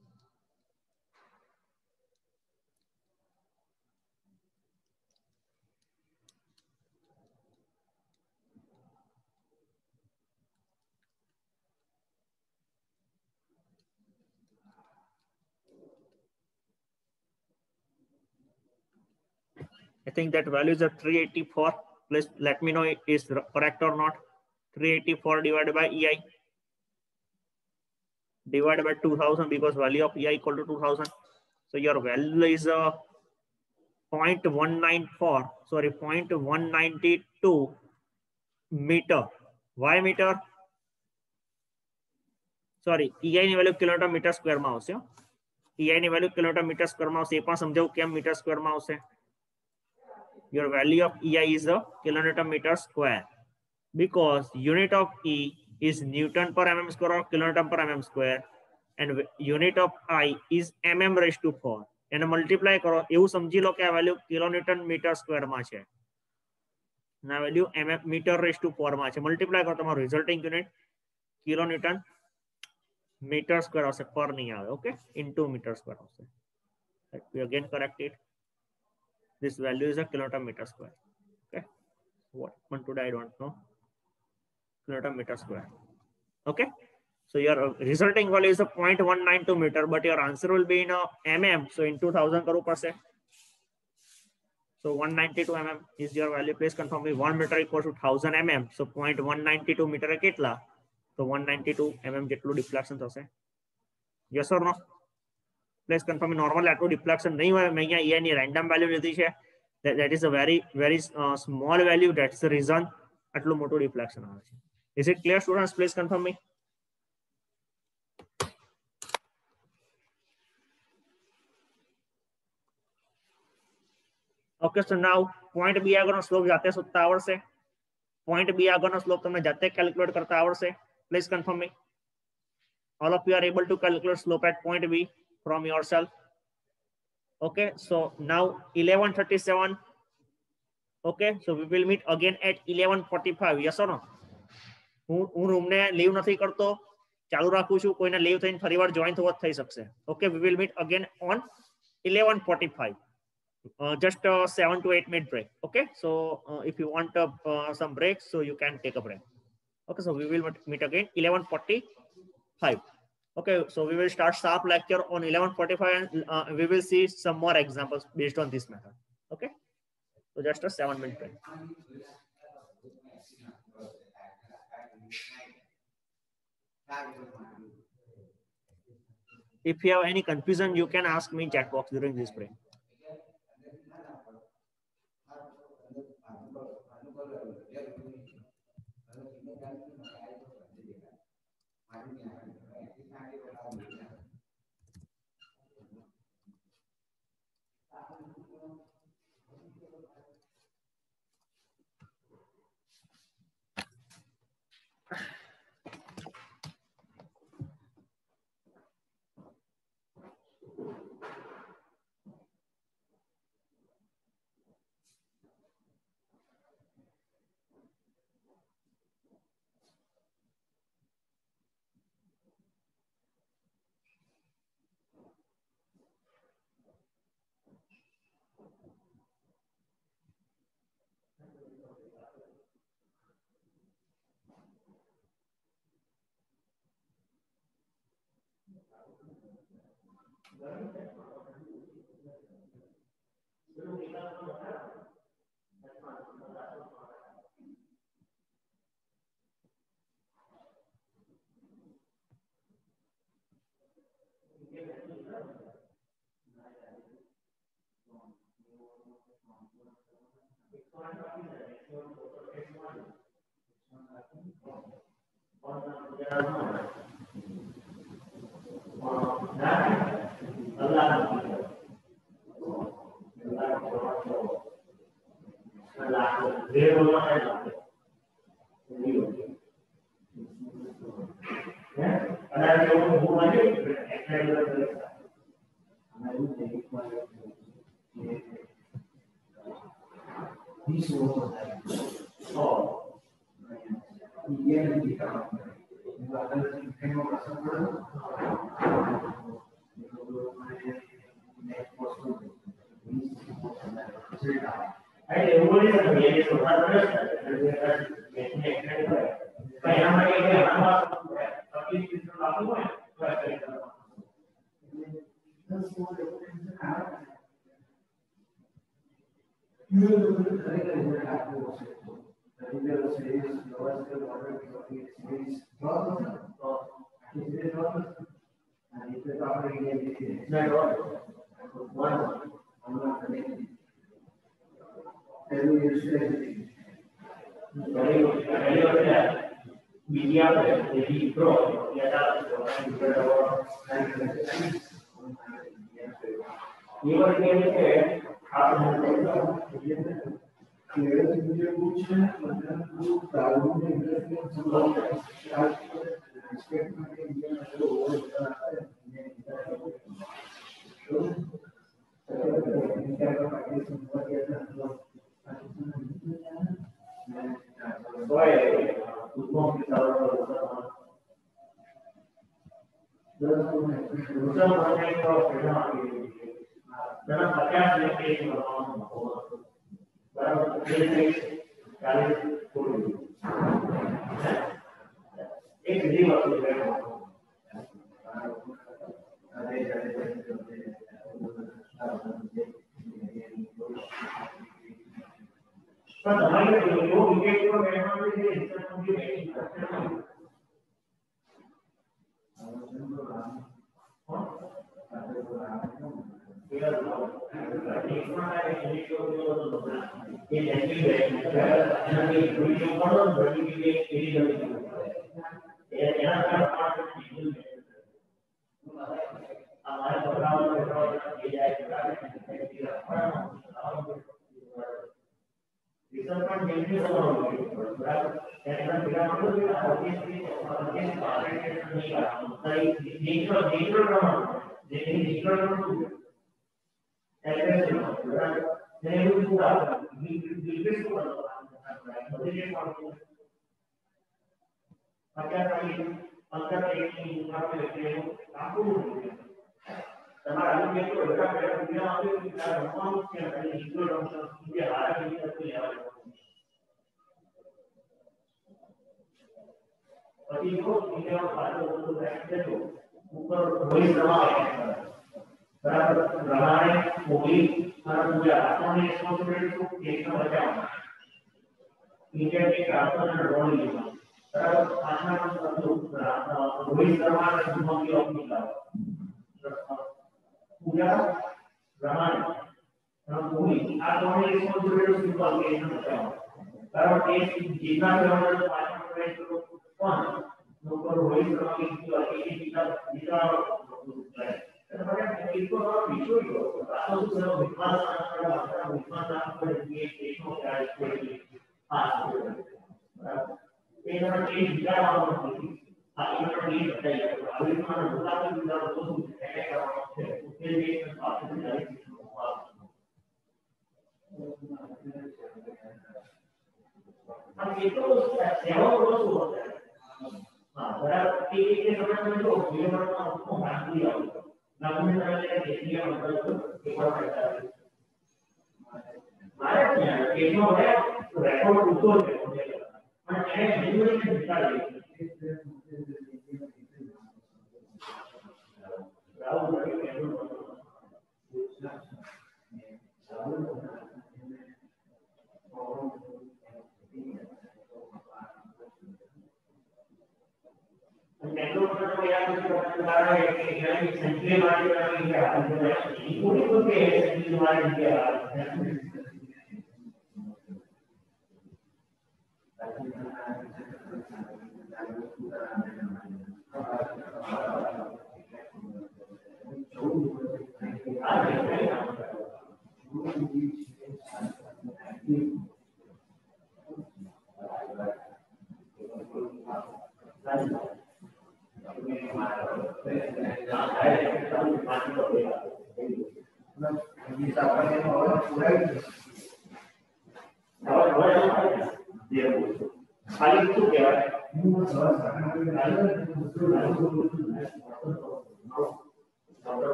I think that value is a 384. Please let me know it is correct or not. 384 divided by EI divided by 2000 because value of EI equal to 2000. So your value is 0.194. Sorry, 0.192 meter. Why meter? Sorry, EI ની value kilometre metre square માં આવશે. EI ની value kilometre metre square માં આવશે. એ પણ સમજાવું કેમ metre square માં આવશે. Your value of EI is a kilometer meter square because unit of E is Newton per mm square or kilometer per mm square and unit of I is mm raised to 4. એને multiply કરો એવું સમજી લો કે આ value kilonewton metre square માં છે. ના value mm metre raised to 4 માં છે. મલ્ટીપ્લાય કરો તમારું resulting unit kilonewton metre square આવશે, પર નહીં આવે. ઓકે, ઇન્ટુ મીટર સ્ક્વેર આવશે. Let me again correct it. This value is a kilometer meter square. Okay, what happened today I don't know. Kilometer meter square. Okay, so your resulting value is a 0.192 meter, but your answer will be in a mm. So in 2000 करो per se. So 192 mm is your value. Please confirm me. 1 meter equals to 1000 mm. So 0.192 meter કેટલા? So 192 mm જેટલું deflection થશે. Yes or no? Please confirm me. Normal આટલું deflection નહીં હોય. મેં અહીંયા ની random value લીધી છે. That is a very small value. That's the reason આટલું મોટું deflection આવે છે. Is it clear, students? Please confirm me. Okay, so now point B આગળનો સ્લોપ જાતે શોધતા આવડશે. Point B આગળનો સ્લોપ તમને જાતે કેલ્ક્યુલેટ કરતા આવડશે. Please confirm me. All of you are able to calculate slope at point B from yourself. Okay, so now 11:37. Okay, so we will meet again at 11:45. Yes or no? હું રૂમને leave નથી કરતો, ચાલુ રાખું છું. કોઈને લીવ થઈને ફરીવાર જોઈન થવો થઈ શકશે. Okay, we will meet again on 11:45. Just 7 to 8 minute break. Okay, so if you want some breaks, so you can take a break. Okay, so we will meet again 11:45. Okay, so we will start sharp lecture on 11:45 and we will see some more examples based on this method. Okay, so just a 7 minute break. If you have any confusion, you can ask me in chat box during this break.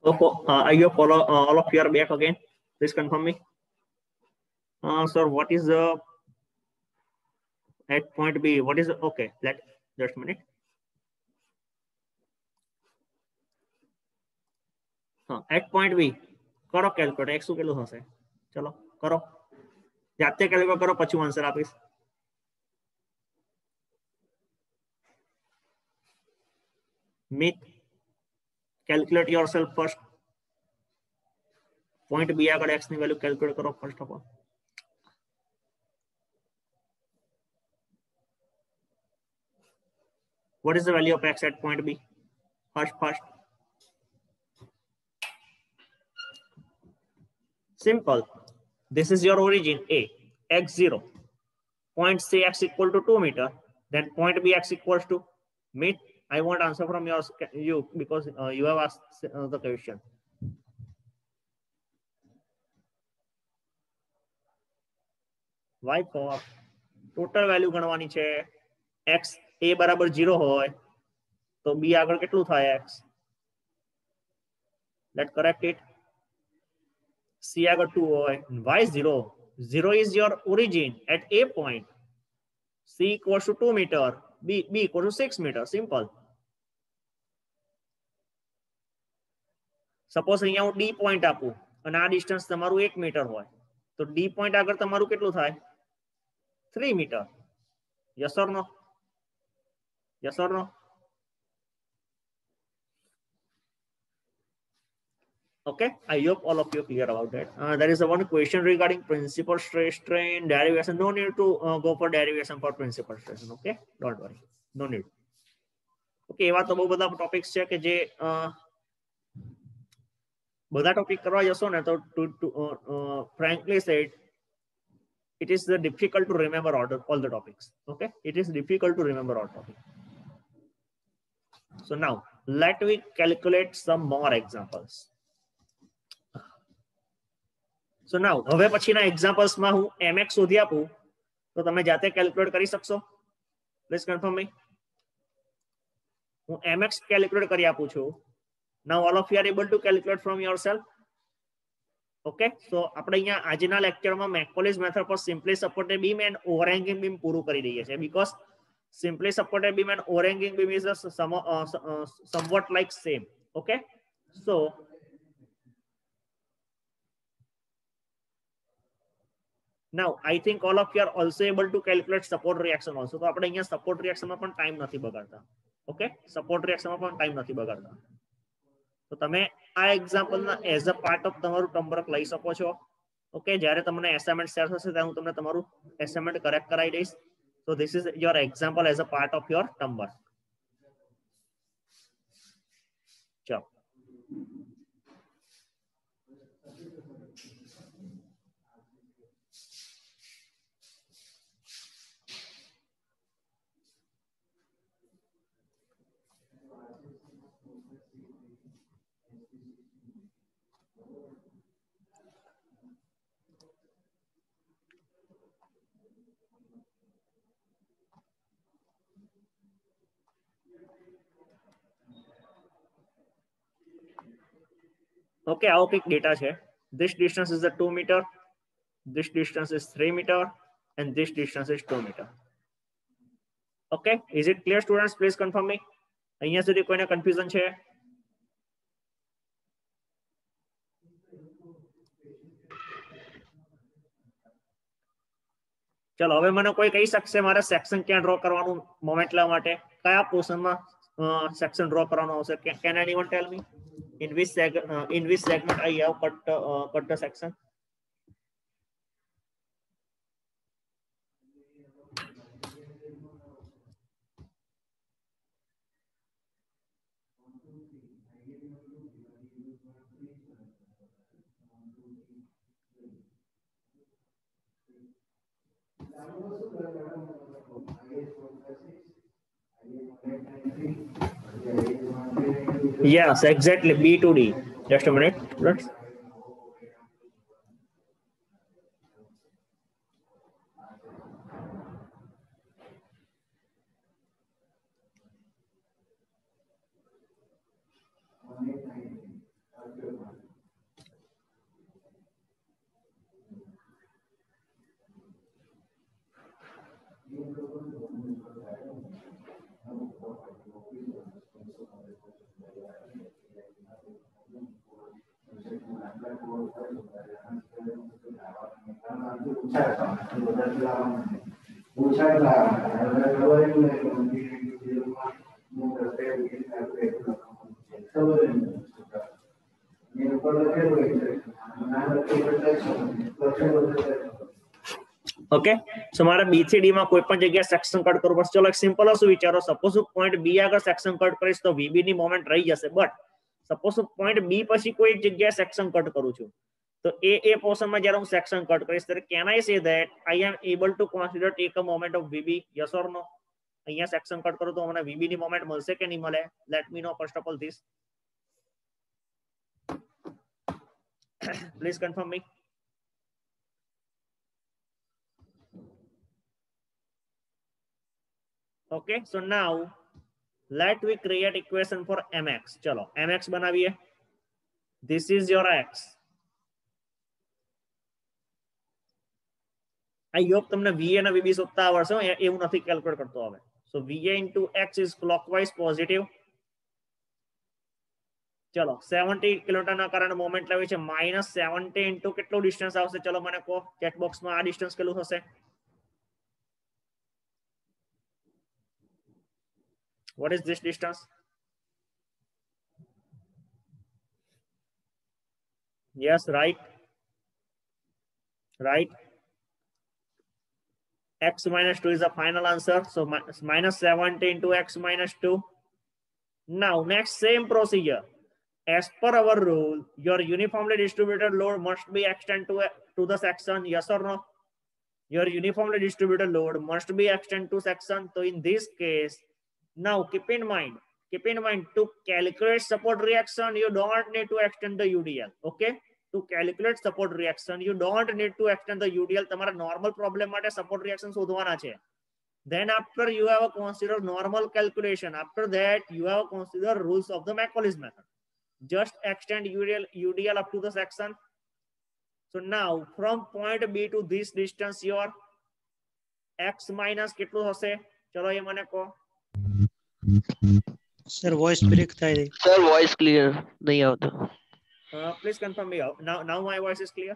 Okay, are you follow all of you are back again? Please confirm me. Sir, what is the at point B? What is the, okay? Let just a minute. At point B, करो calculate x કેટલું થશે? ચલો કરો, જાતે calculate કરો પછી હું answer આપીશ. Meet, calculate yourself first. Point B આગળ x ની વેલ્યુ કેલ્ક્યુલેટ કરો first of all. What is the value of x at point B? First. Simple. This is your origin A, x0. point C x equal to 2 meter, then point B x equals to meet. I want answer from you because you have asked the question. Why for total value ગણવાની છે x a બરાબર 0 હોય તો b આગળ કેટલું થાય x. Let's correct it. C આગળ 2 હોય. Why 0? 0 is your origin at a point. C equals to 2 meter, b equals to 6 meter. Simple. Suppose અહીંયા હું d point આપું અને આ ડિસ્ટન્સ તમારું 1 મીટર હોય તો d point આગળ તમારું કેટલું થાય 3 meter. Yes or no? Yes or no? Okay, I hope all of you clear about that. There is one question regarding principal stress strain derivation. No need to go for derivation for principal stress. Okay, don't worry, no need. Okay, એવા તો બહુ બધા topics છે કે જે બધા topic કરવા જશો ને તો frankly said it is difficult to remember all the topics. Okay, it is difficult to remember all topics. So now let me calculate some more examples. So now હવે પછીના એક્ઝામ્પલ્સ માં હું mx શોધી આપું તો તમે જાતે કેલ્ક્યુલેટ કરી શકશો. પ્લીઝ કન્ફર્મ મી. હું mx કેલ્ક્યુલેટ કરી આપું છું. Now all of you are able to calculate from yourself. Okay, so આપણે અહીંયા આજના લેક્ચરમાં મેકોલિસ મેથડ પર simply supported beam and overhanging beam પૂરું કરી દઈએ છીએ because simply supported beam and overhanging beam is somewhat like same. Okay, so now I think all of you are also able to calculate support reaction also. તો આપણે અહીંયા support reaction માં પણ time નથી બગાડતા. Okay, support reaction માં પણ time નથી બગાડતા. તો તમે આ એક્ઝામ્પલ ના એઝ અ પાર્ટ ઓફ તમારું ટર્મ વર્ક લઈ શકો છો. ઓકે, જ્યારે તમને એસાઇનમેન્ટ શેર થશે ત્યારે હું તમને તમારું એસાઇનમેન્ટ કરેક્ટ કરાવી દઈશ. So this is your example as a part of your term work. Ciao. Okay, our quick data here. This distance is the 2 meter, this distance is 3 meter, and this distance is 2 meter. Okay, is it clear, students? Please confirm me. અહીંયા સુધી કોઈને confusion છે? ચલો હવે મને કોઈ કહી શકશે મારે સેક્શન ક્યાં ડ્રો કરવાનું મોમેન્ટ લેવા માટે કયા પોર્શનમાં સેક્શન ડ્રો કરવાનો આવશે? Can anyone tell me? In which segment I have cut the section? Yes, exactly. B to D. Just a minute. Let's. Okay, so મારે B થી D માં કોઈ પણ જગ્યાએ સેક્શન કટ કરવું પડશે. ચલો એક સિમ્પલ હશે વિચારો. સપોઝ હું પોઈન્ટ B આગળ સેક્શન કટ કરીશ તો VB ની મોમેન્ટ રહી જશે. બટ સપોઝ હું પોઈન્ટ B પછી કોઈ જગ્યાએ સેક્શન કટ કરું છું તો એ પોર્શનમાં જ્યારે હું સેક્શન કટ કરીશ ત્યારે can I say that I am able to consider take a moment of VB? Yes or no? અહીંયા સેક્શન કટ કરું તો મને વીબી ની મોમેન્ટ મળશે કે નહીં મળે? Let me know first of all this. Please confirm me. Okay, so now let we create equation for mx. चलो mx बनाविए. This is your x. I hope તમને va અને vb શોધતા આવડશે. એવું નથી કેલ્ક્યુલેટ કરતો હવે. So va into x is clockwise positive. ચલો 70 કિલોમીટરના કારણે મોમેન્ટ લાવી છે -70 into કેટલું ડિસ્ટન્સ આવશે? ચલો મને કહો ચેટ બોક્સમાં આ ડિસ્ટન્સ કેટલું થશે? What is this distance? Yes, right. Right. X minus 2 is the final answer. So -70 into x minus 2. Now, next same procedure. As per our rule, your uniformly distributed load must be extended to the section. Yes or no? Your uniformly distributed load must be extended to section. So in this case, now keep in mind to calculate support reaction, you don't need to extend the UDL. Okay, to calculate support reaction, you don't need to extend the UDL. તમારા normal problem માટે support reaction શોધવાના છે. Then after you have a consider normal calculation. After that you have a consider rules of the Macaulay method. Just extend UDL up to the section. So now from point B to this distance your x minus કેટલું હશે? ચલો એ મને કહો. Sir voice break થાય છે. Sir voice clear નહીં આવતો. Please confirm me. Now my voice is clear.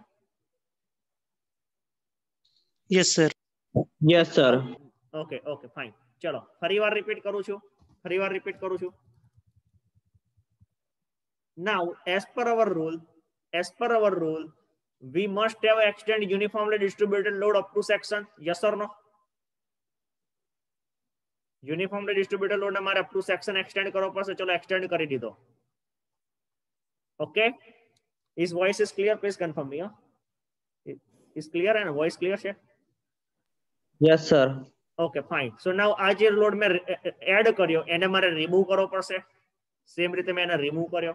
Yes sir. Yes sir. Okay, fine. ચલો ફરીવાર રિપીટ કરું છું. Now as per our rule we must have extend uniformly distributed load up to section. Yes or no? Uniformly distributed load हमारे up to section extend करो पर से चलो extend करी दी दो. Okay, his voice is clear. Please confirm me. Is clear and voice clear છે? Yes sir. Okay, fine. So now આ જે લોડ મેં એડ કર્યો એને મારે રિમૂવ કરવો પડશે. સેમ રીતે મેં એને રિમૂવ કર્યો.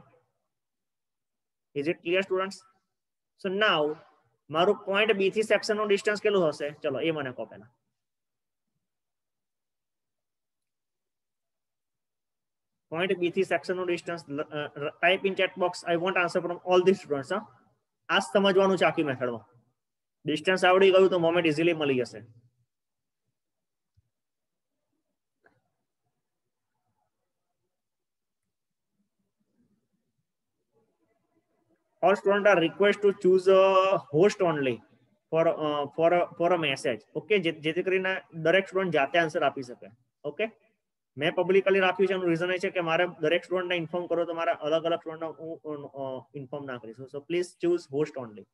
Is it clear students? So now મારું પોઈન્ટ B થી સેક્શન નું ડિસ્ટન્સ કેટલું હશે? ચલો એ મને કહો પહેલા. Point B થી section નું distance. Type in chat box. I want answer from all these students. આ સમજવાનું છે આખી મેથડમાં. ડિસ્ટન્સ આવડી ગયું તો મોમેન્ટ ઇઝીલી મળી જશે. All students are requested to choose a host only for a message. Okay, જેથી કરીને દરેક સ્ટુડન્ટ જાતે આન્સર આપી શકે. ઓકે, મેં પબ્લિકલી રાખ્યું છે એનું રીઝન એ છે કે મારે દરેક સ્ટુડન્ટને ઇન્ફોર્મ કરો તો મારા અલગ અલગ સ્ટુડન્ટને હું ઇન્ફોર્મ ના કરીશું. So please choose host only.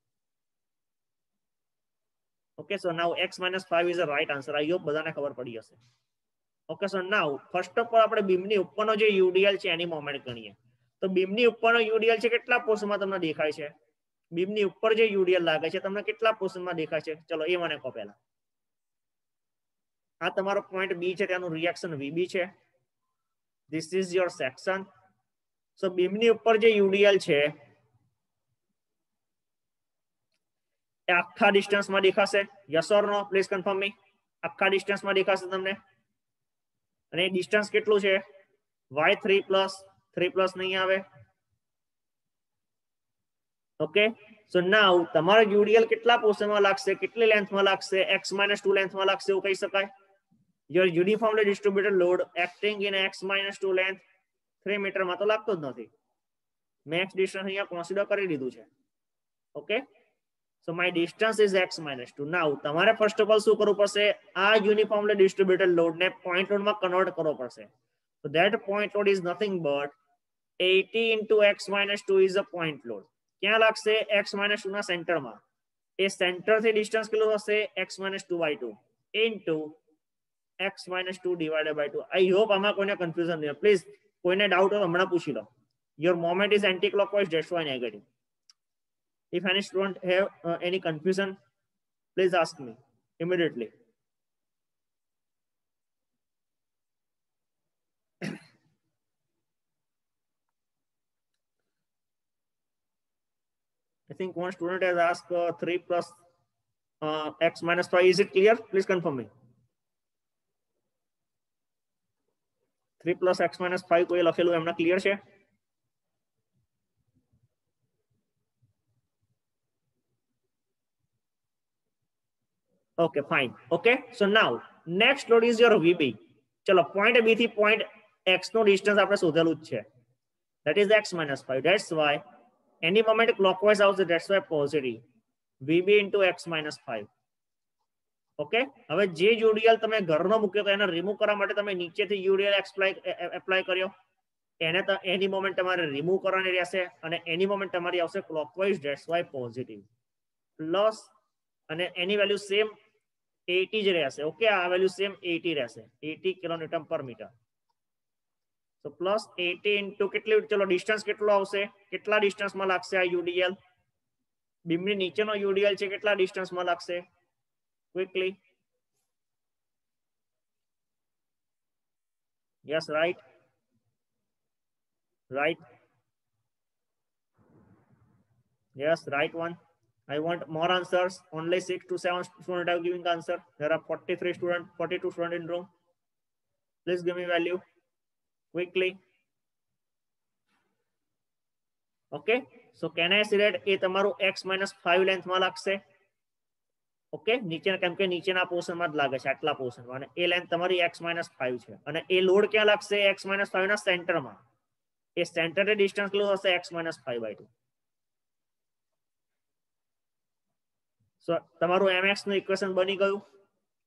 Okay, so now x - 5 is a right answer. I hope બધાને ખબર પડી હશે. Okay, so now first of all આપણે બીમની ઉપરનો જે યુડીએલ છે એની મોમેન્ટ ગણીએ. તો બીમની ઉપરનો યુડીએલ છે કેટલા પોર્શનમાં તમને દેખાય છે? બીમની ઉપર જે યુડીએલ લાગે છે તમને કેટલા પોર્શનમાં દેખાય છે? ચલો એ મને કહો પહેલા. આ તમારો પોઈન્ટ B છે, તેનું રિએક્શન VB છે. This is your section. So બીમની ઉપર જે યુડીએલ છે એ આખા ડિસ્ટન્સમાં દેખાશે? Yes or no? Please confirm me. આખા ડિસ્ટન્સમાં દેખાશે તમને? અને ડિસ્ટન્સ કેટલું છે? y3 નહીં આવે. ઓકે, સો નાઉ તમારો યુડીએલ કેટલા પોર્શનમાં લાગશે, કેટલી લેન્થમાં લાગશે? x - 2 લેન્થમાં લાગશે એવું કહી શકાય. Your uniformly distributed load acting in x - 2 length 3 મીટરમાં તો લાગતો જ નથી. મેક્સ ડિસ્ટન્સ અહીંયા કન્સિડર કરી લીધું છે. Okay, so my distance is x - 2. નાઉ તમારે ફર્સ્ટ ઓફ ઓલ શું કરવું પડશે? આ યુનિફોર્મલી ડિસ્ટ્રીબ્યુટેડ લોડને પોઈન્ટ લોડમાં કન્વર્ટ કરવો પડશે. So that point load is nothing but 80 into x - 2 is a point load. ક્યાં લાગશે? x - 2 ના સેન્ટરમાં. એ સેન્ટરથી ડિસ્ટન્સ કેટલું હશે? x - 2/2 into x - 2 divided by 2. I hope આમાં કોઈને કન્ફ્યુઝન નહીં. પ્લીઝ કોઈને ડાઉટ હોય હમણાં પૂછી લો. Your moment is anti-clockwise, that's why negative. If any student have any confusion, please ask me immediately. I think one student has asked 3 plus x minus 5. Is it clear? Please confirm me. 3 plus x minus 5 કોઈ લખેલું એમના clear છે? Okay, fine. Okay, so now next load is your VB. ચલો point B થી point X નો distance આપણે શોધેલું જ છે. That is x minus 5. That's why any moment clockwise આવશે, that's why positive. VB into x minus 5. Okay, હવે જે યુડીએલ તમે ઘરનો મૂક્યો તો એને રિમૂવ કરવા માટે તમે નીચેથી યુડીએલ એપ્લાય કર્યો, એની મોમેન્ટ તમારે રિમૂવ કરવાની રહેશે અને એની મોમેન્ટ તમારી આવશે clockwise, that's why positive. Plus અને એની વેલ્યુ સેમ 80 જ રહેશે. ઓકે, આ વેલ્યુ સેમ 80 રહેશે, 80 કિલોન્યુટન પર મીટર. તો પ્લસ 80 ઇન્ટુ કેટલી, ચલો ડિસ્ટન્સ કેટલો આવશે, કેટલા ડિસ્ટન્સમાં લાગશે આ યુડીએલ? બીમની નીચેનો યુડીએલ છે, કેટલા ડિસ્ટન્સમાં લાગશે? Quickly. Yes, right. Right. Yes, right one. I want more answers. Only 6 to 7 students are giving answer. There are 43 students, 42 students in room. Please give me value quickly. Okay. So can I say that a tamaru x minus 5 length માં લાગશે? Okay, નીચે કેમ કે નીચેના પોર્શનમાં જ લાગે છે, આટલા પોર્શનમાં, અને એ લેન્થ તમારી x minus 5 છે અને એ લોડ ક્યાં લાગશે? x minus 5 ના સેન્ટરમાં. એ સેન્ટરે ડિસ્ટન્સ કેટલું હશે? x minus 5/2. સો તમારું mx નું ઇક્વેશન બની ગયું.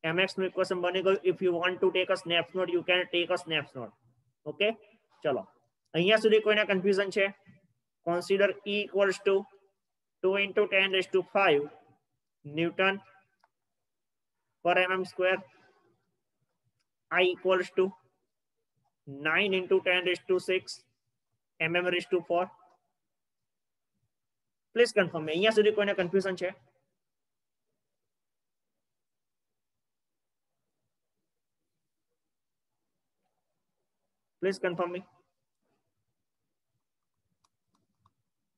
mx નું ઇક્વેશન બની ગયું. If you want to take a snapshot, you can take a snapshot. Okay, ચલો અહીંયા સુધી કોઈને કન્ફ્યુઝન છે? Consider E equals to 2 into 10⁵ Newton per mm square. I equals to 9 into 10⁶ mm⁴. Please confirm me. અહીંયા સુધી કોઈને confusion છે? Please confirm me.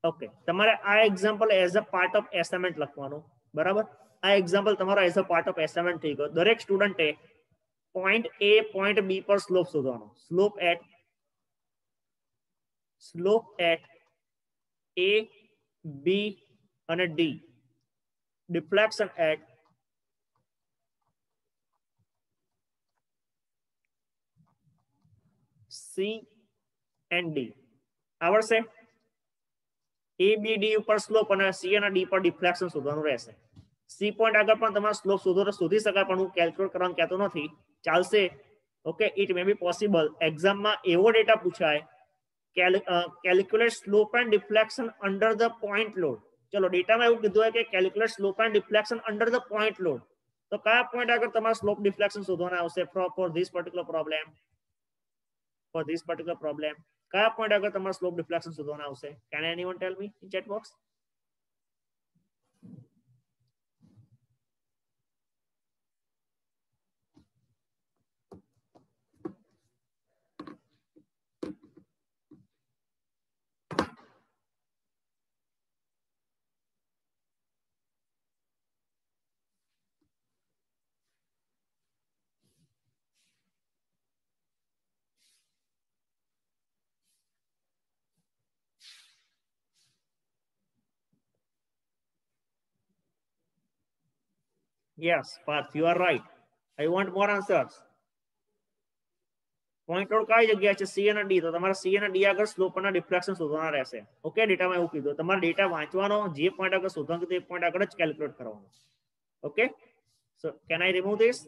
Okay, તમારે આ example as a part of assignment લખવાનું, બરાબર? આ એક્ઝામ્પલ તમારો as a part of assignment થઈ ગયો. દરેક સ્ટુડન્ટે પોઈન્ટ A પોઈન્ટ B પર સ્લોપ શોધવાનો. સ્લોપ એટ A, B અને D. Deflection at C and D. આવડશે? A, B, D ઉપર સ્લોપ અને C અને D પર ડિફ્લેક્શન શોધવાનું રહેશે. C પોઈન્ટ આગળ પણ તમારે સ્લોપ શોધો તો શોધી શકાય, પણ હું કેલ્ક્યુલેટ કરવાનું કહેતો નથી. ચાલશે. Okay, it may B possible. એક્ઝામમાં એવો ડેટા પૂછાય, calculate slope and deflection under the point load. ચલો ડેટામાં એવું કીધું હોય કે calculate slope and deflection under the point load. તો કયા પોઈન્ટ આગળ તમારે સ્લોપ ડિફ્લેક્શન શોધવાના આવશે for this particular problem? For this particular problem, કયા પોઈન્ટ આગળ તમારે સ્લોપ ડિફ્લેક્શન શોધવાના આવશે? Can anyone tell me in chat box? Yes, Parth, you are right. I want more answers. Point load કઈ જગ્યાએ છે? C અને D. તો તમારે C અને D આગળ સ્લોપ અને ડિફ્લેક્શન શોધવાના રહેશે. ઓકે, ડેટામાં એવું કીધું. તમારે ડેટા વાંચવાનો, જે પોઈન્ટ આગળ શોધવાનું તે પોઈન્ટ આગળ જ કેલ્ક્યુલેટ કરવાનો. Okay, so can I remove this?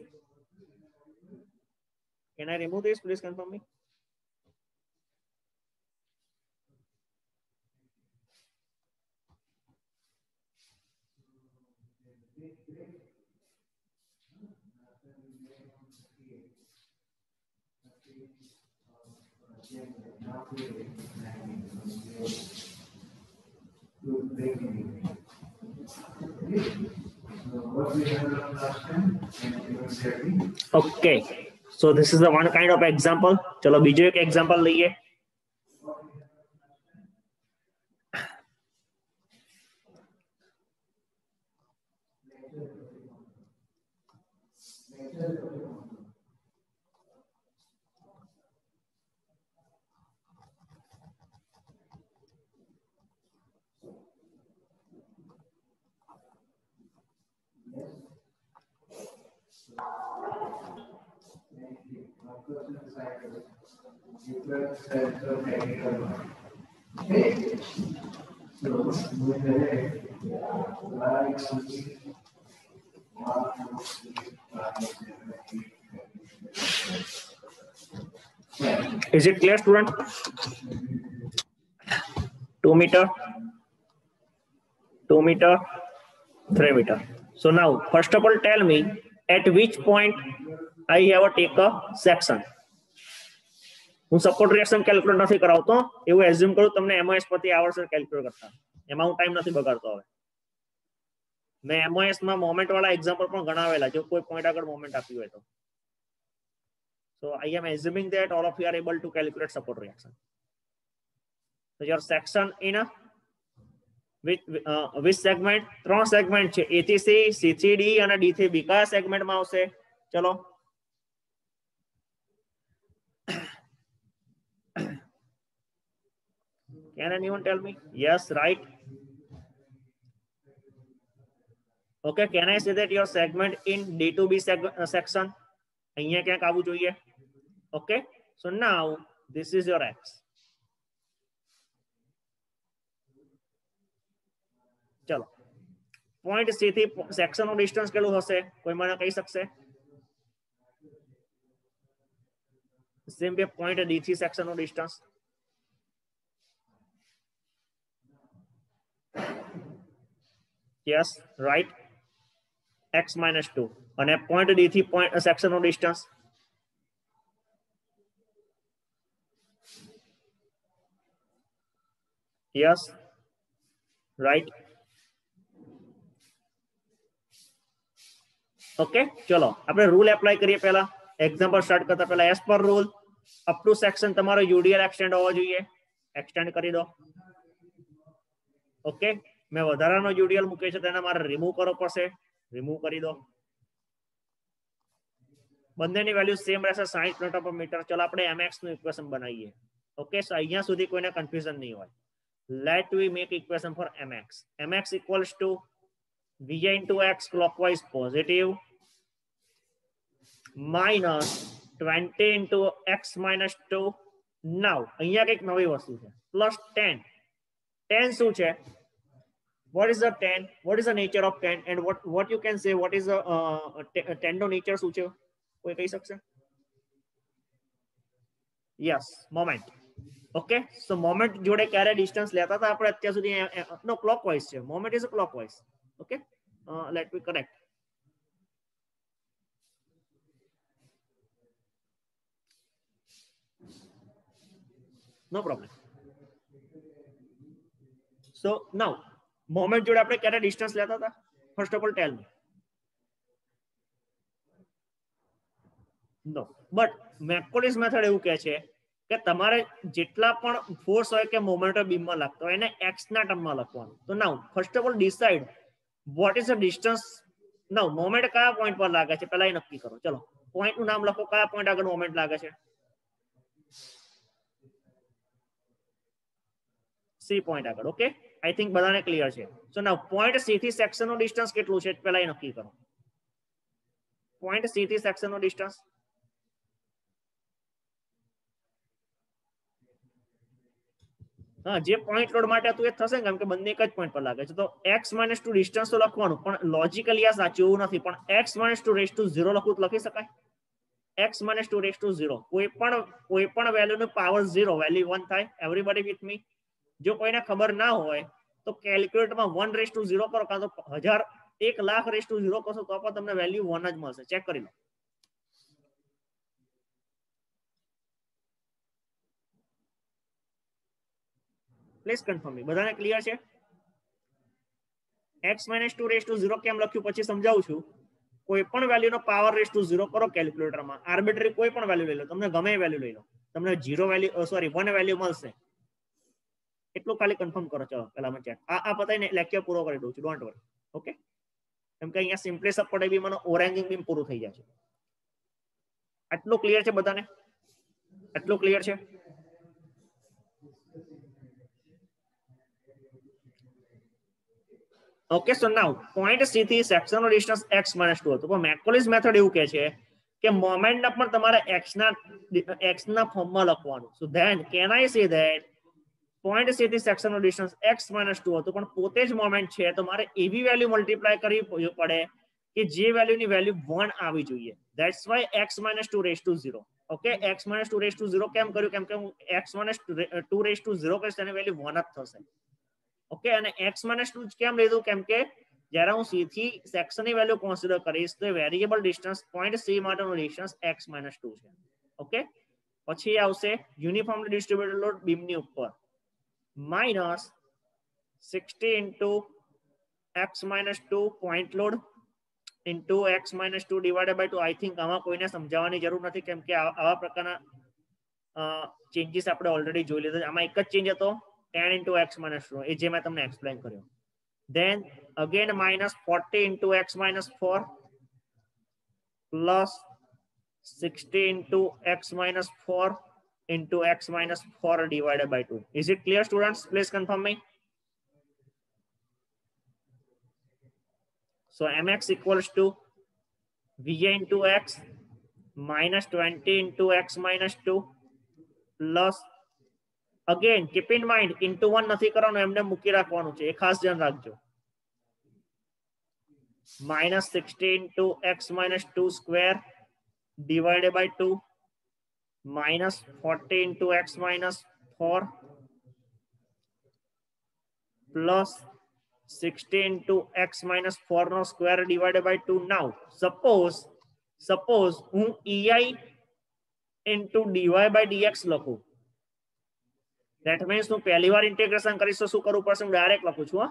Can I remove this? Please confirm me. Okay, so this is the one kind of example. चलो बीजो एक example लइए. Is it clear, student? 2 meter, 2 meter, 3 meter. So now, first of all, tell me at which point I have to take a section. હું support reaction calculate નથી કરાવતો, એવું assume કરું તમને MOS પરથી આવડશે કેલ્ક્યુલેટ કરતા. એમાં હું ટાઈમ નથી બગાડતો. હવે મેં એમઓએસ માં મોમેન્ટ વાળા એક્ઝામ્પલ પણ ગણાવેલા, જો કોઈ પોઈન્ટ આગળ મોમેન્ટ આપ્યું હોય તો. So I am assuming that all of you are able to calculate support reaction. So your section in a which segment? 3 segment છે, A થી C, C થી D અને D થી B. કયા સેગમેન્ટ માં આવશે? ચલો can anyone tell me? Yes, right. Okay, can I say that your segment in D to B section અહીંયા ક્યાંક આવવું જોઈએ? Okay, so now this is your X. ચલો પોઈન્ટ C થી સેક્શન નું ડિસ્ટન્સ કેટલું હશે? કોઈ મને કહી શકશે? સેમ બે પોઈન્ટ D થી સેક્શન નું distance. Yes, right. X minus 2. અને પોઈન્ટ D થી સેક્શન નું ડિસ્ટન્સ. Yes, right. ઓકે, ચલો આપણે રૂલ એપ્લાય કરીએ. પહેલા એક્ઝામ્પલ સ્ટાર્ટ કરતા પહેલા as per rule up to section તમારો યુડીએલ એક્સટેન્ડ હોવો જોઈએ. એક્સટેન્ડ કરી દો. ઓકે, મેં વધારાનો યુડીએલ મૂક્યો છે તેને મારે રિમૂવ કરવો પડશે. રિમૂવ કરી દો. બંનેની વેલ્યુ સેમ રહેશે 60 ન્યૂટન પર મીટર. ચલો આપણે mx નું ઇક્વેશન બનાવીએ. ઓકે, સો અહીંયા સુધી કોઈને કન્ફ્યુઝન નહીં હોય. Let we make equation for mx. Mx equals to v into x clockwise positive minus 20 into x minus 2. Now અહીંયા કંઈક નવી વસ્તુ છે, plus 10. 10 શું છે? What is the 10? What is the nature of 10? And what you can say, what is the 10 no nature શું છે? કોઈ કહી શકશે? Yes, moment. Okay, so moment જોડે ક્યારે ડિસ્ટન્સ લેતા હતા આપણે અત્યાર સુધી? નો, ક્લોકવાઇઝ છે. Moment is a clockwise. Okay, let me correct. No problem. So now moment જોડે આપણે ક્યારે ડિસ્ટન્સ લેતા હતા? First of all tell me. No, but Macaulay's method એવું કહે છે કે તમારે જેટલા પણ ફોર્સ હોય કે મોમેન્ટ બીમમાં લાગતો હોય એને x ના ટર્મમાં લખવાનું. તો now first of all decide what is the distance. Now moment કયા પોઈન્ટ પર લાગે છે પહેલા એ નક્કી કરો. ચલો પોઈન્ટ નું નામ લખો. કયા પોઈન્ટ આગળ મોમેન્ટ લાગે છે? C પોઈન્ટ આગળ. ઓકે, આઈ થિંક બધાને ક્લિયર છે. સો નાઉ પોઈન્ટ C થી સેક્શન નું ડિસ્ટન્સ કેટલું છે પહેલા એ નક્કી કરો. પોઈન્ટ C થી સેક્શન નું ડિસ્ટન્સ હા, જે પોઈન્ટ લોડ માટે હતું એ થશે કેમ કે બંને એક જ પોઈન્ટ પર લાગે છે. તો x - 2 ડિસ્ટન્સ તો લખવાનું, પણ લોજિકલી આ સાચું એવું નથી. પણ x - 2 રેઝ ટુ 0 લખવું લખી શકાય. x - 2 રેઝ ટુ 0 કોઈ પણ વેલ્યુ નું પાવર 0 વેલ્યુ 1 થાય. Everybody with me? જો કોઈને ખબર ના હોય તો કેલ્ક્યુલેટરમાં 1 રેઝ ટુ 0 કરો, કાં તો 1000 1 લાખ રેઝ ટુ 0 કરશો તો પણ તમને વેલ્યુ 1 જ મળશે. ચેક કરી લો. પ્લીઝ કન્ફર્મ મી. બધાને ક્લિયર છે? x - 2 રેસ ટુ 0 કેમ લખ્યું પછી સમજાવું છું. કોઈ પણ વેલ્યુનો પાવર રેસ ટુ 0 કરો કેલ્ક્યુલેટરમાં, આર્બિટરી કોઈ પણ વેલ્યુ લઈ લો, તમને ગમે એ વેલ્યુ લઈ લો, તમને 0 વેલ્યુ સોરી 1 વેલ્યુ મળશે. એટલું ખાલી કન્ફર્મ કરો. ચલો પહેલા મેં ચેક આ પતાઈને લેક્ચર પૂરો કરી દઉં છું, ડોન્ટ વરી. ઓકે, કેમ કે અહીંયા સિમ્પલી સબ પડે બી મને ઓરેન્જિંગ બી પૂરું થઈ જાય છે. આટલું ક્લિયર છે બધાને? આટલું ક્લિયર છે? ઓકે, સો નાઉ પોઈન્ટ સી થી સેક્શનનો ડિસ્ટન્સ x - 2 હતું, પણ મેકોલિસ મેથડ એવું કહે છે કે મોમેન્ટને પણ તમારે x ના ફોર્મમાં લખવાનું. સો than can I say that point C થી સેક્શનનો ડિસ્ટન્સ x - 2 હતું, પણ પોતે જ મોમેન્ટ છે, તો મારે એવી વેલ્યુ મલ્ટીપ્લાય કરવી પડે કે જે વેલ્યુની વેલ્યુ 1 આવી જોઈએ. That's why x - 2 raise to 0. Okay, x - 2 raise to 0 કેમ કર્યું? કેમ કે હું x - 2 રેસ ટુ 0 કરીશ તેની વેલ્યુ 1 જ થશે. ઓકે, અને x - 2 કેમ લીધું? કેમ કે જ્યારે હું c થી સેક્શનની વેલ્યુ કન્સિડર કરીશ તો વેરીએબલ ડિસ્ટન્સ પોઈન્ટ c માટેનો ડિસ્ટન્સ x - 2 છે. ઓકે, પછી આવશે યુનિફોર્મલી ડિસ્ટ્રીબ્યુટેડ લોડ બીમની ઉપર minus 60 into x - 2 point load into x - 2 divided by 2. I think આમાં કોઈને સમજાવવાની જરૂર નથી, કેમ કે આવા પ્રકારના ચેન્જીસ આપણે ઓલરેડી જોઈ લીધા. આમાં એક જ ચેન્જ હતો, tan into x - 2, એ જે મેં તમને એક્સપ્લેન કર્યો. Then again minus 40 into x - 4 plus 60 into x - 4 into x - 4 divided by 2. Is it clear, students? Please confirm me. So mx equals to va into x minus 20 into x - 2 plus again keep in mind into 1 નથી કરવાનું, એમને મૂકી રાખવાનું છે, એ ખાસ ધ્યાન રાખજો. minus 60 into x - 2 square divided by 2 minus 40 into x - 4 plus 60 into x - 4 no square divided by 2. Now suppose હું ei into dy by dx લખું. That means હું પહેલી વાર ઇન્ટિગ્રેશન કરીશ તો શું કરવું પડશે? હું ડાયરેક્ટ લખું છું.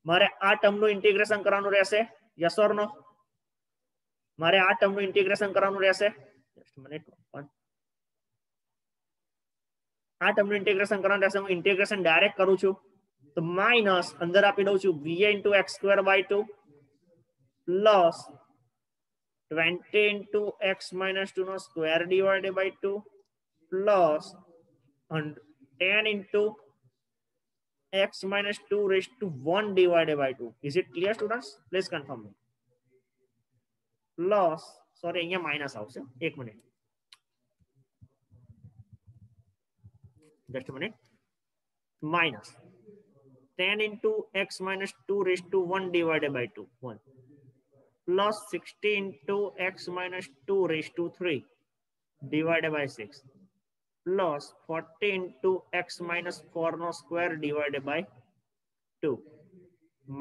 મારે આ ટર્મનું ઇન્ટિગ્રેશન કરવાનું રહેશે, યસ ઓર નો? મારે આ ટર્મનું ઇન્ટિગ્રેશન કરવાનું રહેશે. જસ્ટ મિનિટ, આ ટર્મનું ઇન્ટિગ્રેશન કરવાનું રહેશે. હું ઇન્ટિગ્રેશન ડાયરેક્ટ કરું છું તો માઇનસ અંદર આપી દઉં છું va into x² by 2 plus 20 into x - 2 નો square divided by 2 plus 10 into x - 2 raised to 1 divided by 2. Is it clear, students? Please confirm me. Plus, sorry, અહીંયા માઇનસ આવશે. એક minute, just a minute. Minus 10 into x - 2 raised to 1 divided by 2 1 plus 60 into x - 2 raised to 3 divided by 6 plus 40 into x - 4 no square divided by 2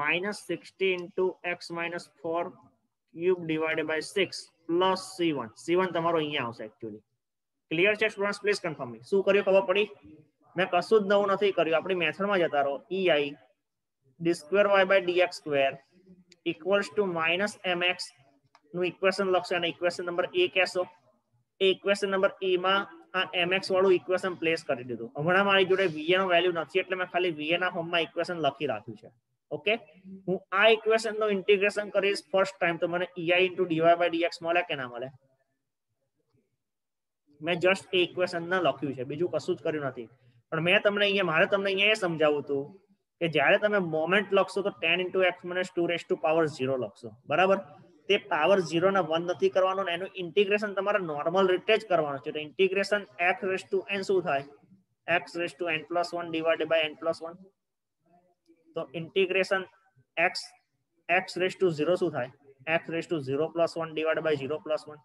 minus 60 into x - 4 cube divided by 6 plus c1 તમારો અહીંયા આવશે actually. Clear છે students? Please confirm મી. શું કર્યું ખબર પડી? મેં કશું જ નવું નથી કર્યું, આપણી મેથડમાં જતા રહો. ei d² y by dx² equals to minus mx નું ઇક્વેશન લખશો અને ઇક્વેશન નંબર a કહેશો. એ ઇક્વેશન નંબર a માં આ mx વાળું ઇક્વેશન પ્લેસ કરી દીધું. હમણાં મારી જોડે va નો વેલ્યુ નથી એટલે મેં ખાલી va ના ફોર્મમાં ઇક્વેશન લખી રાખ્યું છે. ઓકે, હું આ ઇક્વેશનનું ઇન્ટિગ્રેશન કરીશ ફર્સ્ટ ટાઈમ તો મને ei into dy by dx મળે કે ના મળે? મેં જસ્ટ એ ઇક્વેશન ના લખ્યું છે, બીજું કશું જ કર્યું નથી. પણ મારે તમને અહીંયા એ સમજાવવું હતું કે જ્યારે તમે મોમેન્ટ લખશો તો 10 into x - 2 raised to power 0 લખશો, બરાબર? તે પાવર 0 ને 1 નથી કરવાનો ને એનું ઇન્ટિગ્રેશન તમારે નોર્મલ રીતે જ કરવાનું છે. તો integration x raised to n શું થાય? x raised to n plus 1 divided by n plus 1. તો ઇન્ટિગ્રેશન x raised to 0 શું થાય? x raised to 0 plus 1 divided by 0 plus 1.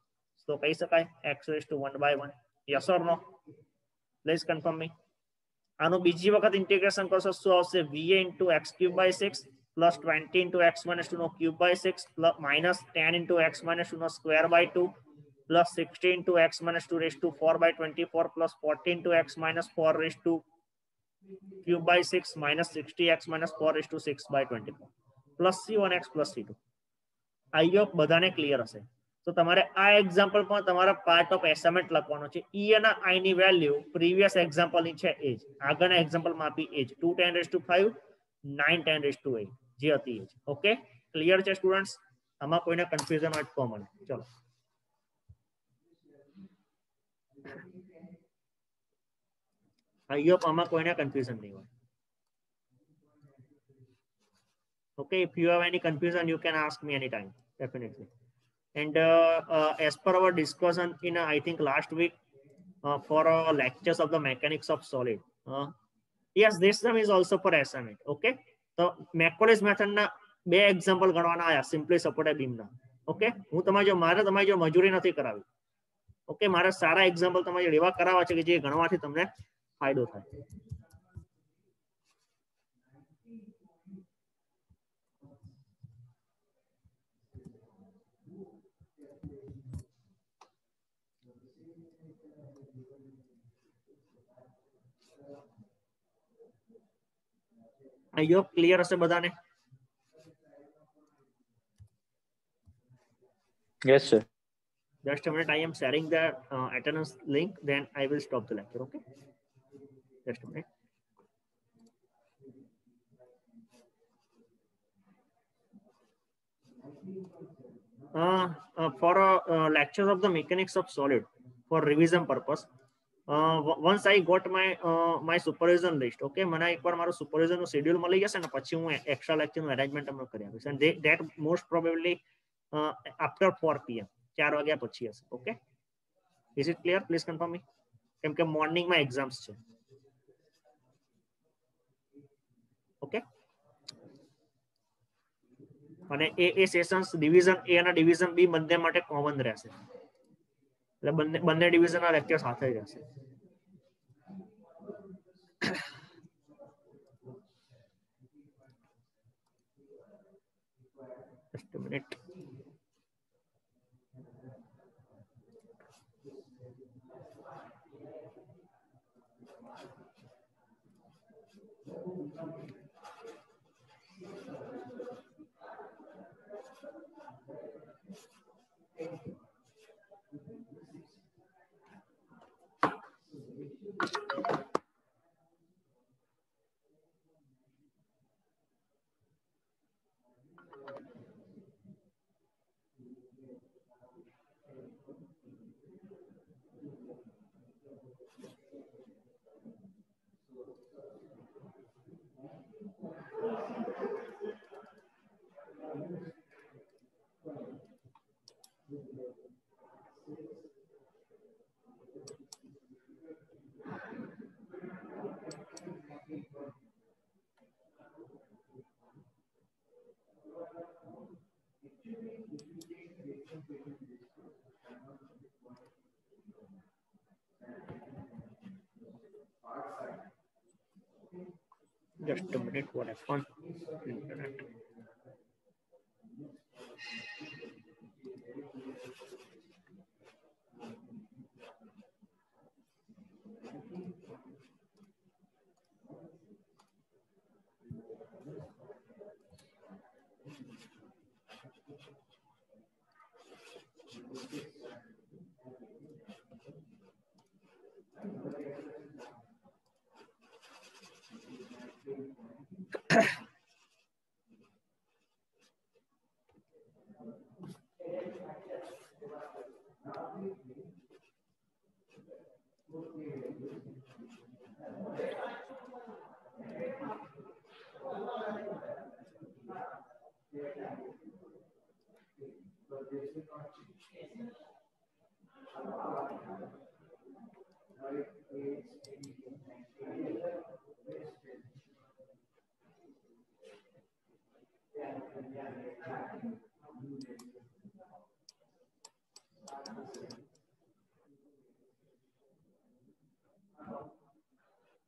તો કહી શકાય x raised to 1 by 1. yes or no? Please confirm me. આનું બીજી વખત ઇન્ટિગ્રેશન કરશો શું આવશે? va into x³ by 6 plus 20 into x - 2 નો cube by 6 plus minus 10 into x - 2 નો square by 2 plus 60 into x - 2 raised to 4 by 24 plus 40 into x - 4 raised to cube by 6 minus 60 x - 4 raised to 6 by 24. Plus C1x plus C2. I hope બધાને clear હશે. તો તમારે આ example પણ તમારા part of assignment લખવાનો છે. ઈ અને આઈ ની વેલ્યુ પ્રીવિયસ એક્ઝામ્પલ ની છે એ જ, આગળના એક્ઝામ્પલમાં આપી એ જ 2 10⁵ 9 10⁸ જે હતી એ જ. ઓકે, ક્લિયર છે સ્ટુડન્ટ્સ? આમાં કોઈને કન્ફ્યુઝન હોય તો મને ચલો. આઈ હોપ આમાં કોઈને કન્ફ્યુઝન નહીં હોય. Okay, if you have any confusion, you can ask me anytime, definitely. And as per our discussion in, I think last week, for lectures of the mechanics of solid. Yes, this one is also for assignment. Okay, so Macaulay method ના બે example ગણવાના આયા simply supported બીમના. Okay, હું તમારી જો મજૂરી નથી કરાવી. ઓકે, મારે સારા એક્ઝામ્પલ તમારી એવા કરાવવા છે કે જે ગણવાથી તમને ફાયદો થાય. I hope clear હશે બધાને. Yes, sir. Just a minute, I am sharing the attendance link, then I will stop the lecture. Okay, just a minute. For lectures of the mechanics of solid for revision purpose, once I got my supervision list, okay, મને એકવાર મારો supervision નો schedule મળી જશે ને પછી હું extra lecture નું arrangement તમને કરી આપીશ. And that most probably after 4 PM 4 વાગ્યા પછી હશે. Okay, is it clear? Please confirm me. કેમ કે મોર્નિંગ માં એક્ઝામ્સ છે. ઓકે, અને એ સેશન્સ ડિવિઝન એ અને ડિવિઝન બી બંને માટે કોમન રહેશે. એટલે બંને ડિવિઝનના લેક્ચર સાથે જ રહેશે. Just a minute. Just a minute, what happened? Internet.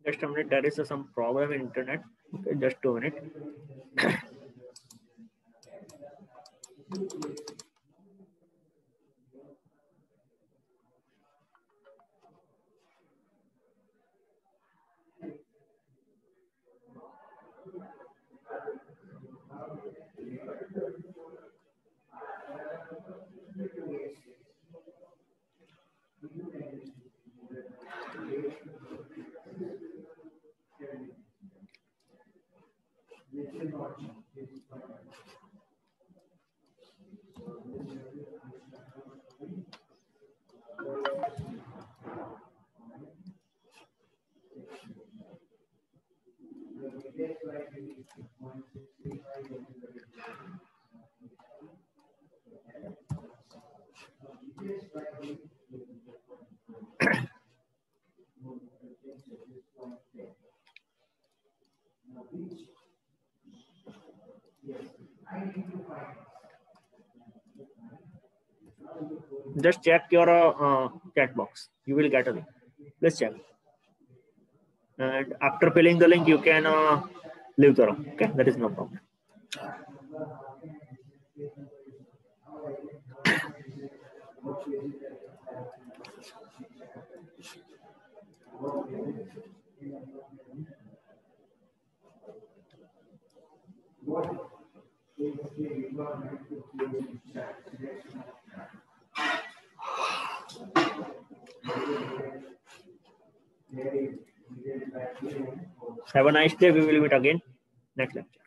Just a minute, there is some problem in internet. Okay, just a minute. Just check your chat box. You will get a link. Let's check. And after filling the link, you can leave the room. Okay, that is no problem. Have a nice day. We will meet again next lecture.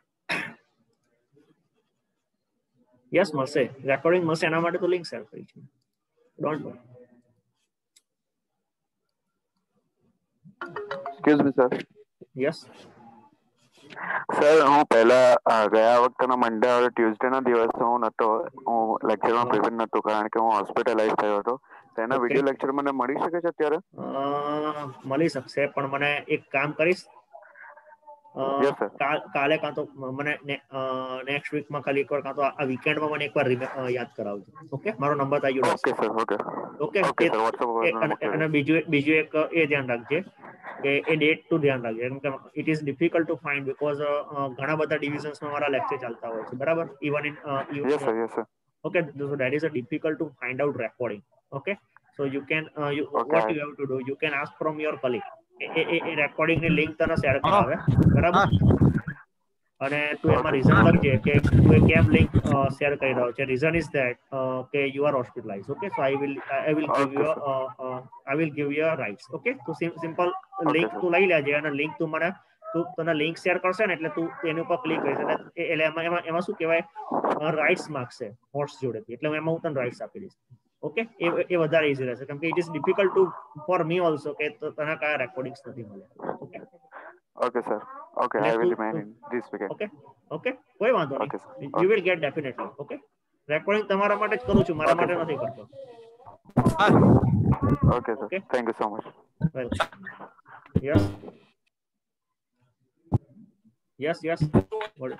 Yes, મળશે recording મળશે એના માટે તો link share કરી છે. Don't worry. Excuse me, sir. Yes sir હું પહેલા ગયા વખતના મંડે અને ટ્યુઝડેના દિવસે હું નહોતો, હું લેક્ચરમાં પ્રેઝન્ટ નહોતો કારણ કે હું હોસ્પિટલાઇઝ થયો હતો. તેના વિડીયો લેક્ચર મને મળી શકે છે અત્યારે? મળી શકશે, પણ મને એક કામ કરીશ, યસ સર. કાલે કાં તો મને નેક્સ્ટ વીકમાં ખાલી એકવાર કાં તો આ વીકેન્ડમાં મને એકવાર યાદ કરાવજો. ઓકે, મારો નંબર તારી જોડે okay sir. Okay okay. Okay sir, WhatsApp અને બીજું એક એ ધ્યાન રાખજે કે એ ડેટ નું ધ્યાન રાખજે, કેમ કે it is difficult to find because ઘણા બધા ડિવિઝન્સમાં મારા લેક્ચર ચાલતા હોય છે, બરાબર? Even in yes sir. Yes sir. okay, so that is a difficult to find out recording. Okay, so you can Okay. what you have to do, you can ask from your colleague. A recording ની link તને share કરાવે, બરાબર? અને તું એમાં reason લખજે કે તું એ કેમ લિંક શેર કરી રહ્યો છે. રીઝન ઇઝ ધેટ કે you are hospitalise. Okay, so I will give you rights. Okay, તો સિમ્પલ લિંક તું લઈ લેજે અને લિંક તું મને તને લિંક શેર કરશે ને એટલે તું તેની ઉપર ક્લિક કરીશ એટલે એમાં શું કહેવાય, રાઇટ્સ માંગશે હોસ્ટ જોડેથી, એટલે એમાં હું તને રાઇટ્સ આપી દઈશ. ઓકે, એ વધારે ઈઝી રહેશે, કેમ કે it is difficult to for me also કે તને કયા રેકોર્ડિંગ્સ નથી મળ્યા. Okay okay sir. Okay, I will remain in this weekend. Okay, કોઈ વાંધો નહીં. Okay, sir. You will get definitely. Okay, recording તમારા માટે જ કરું છું, મારા માટે નથી કરતો. Okay sir. Okay. Thank you so much. Welcome. Yes. What?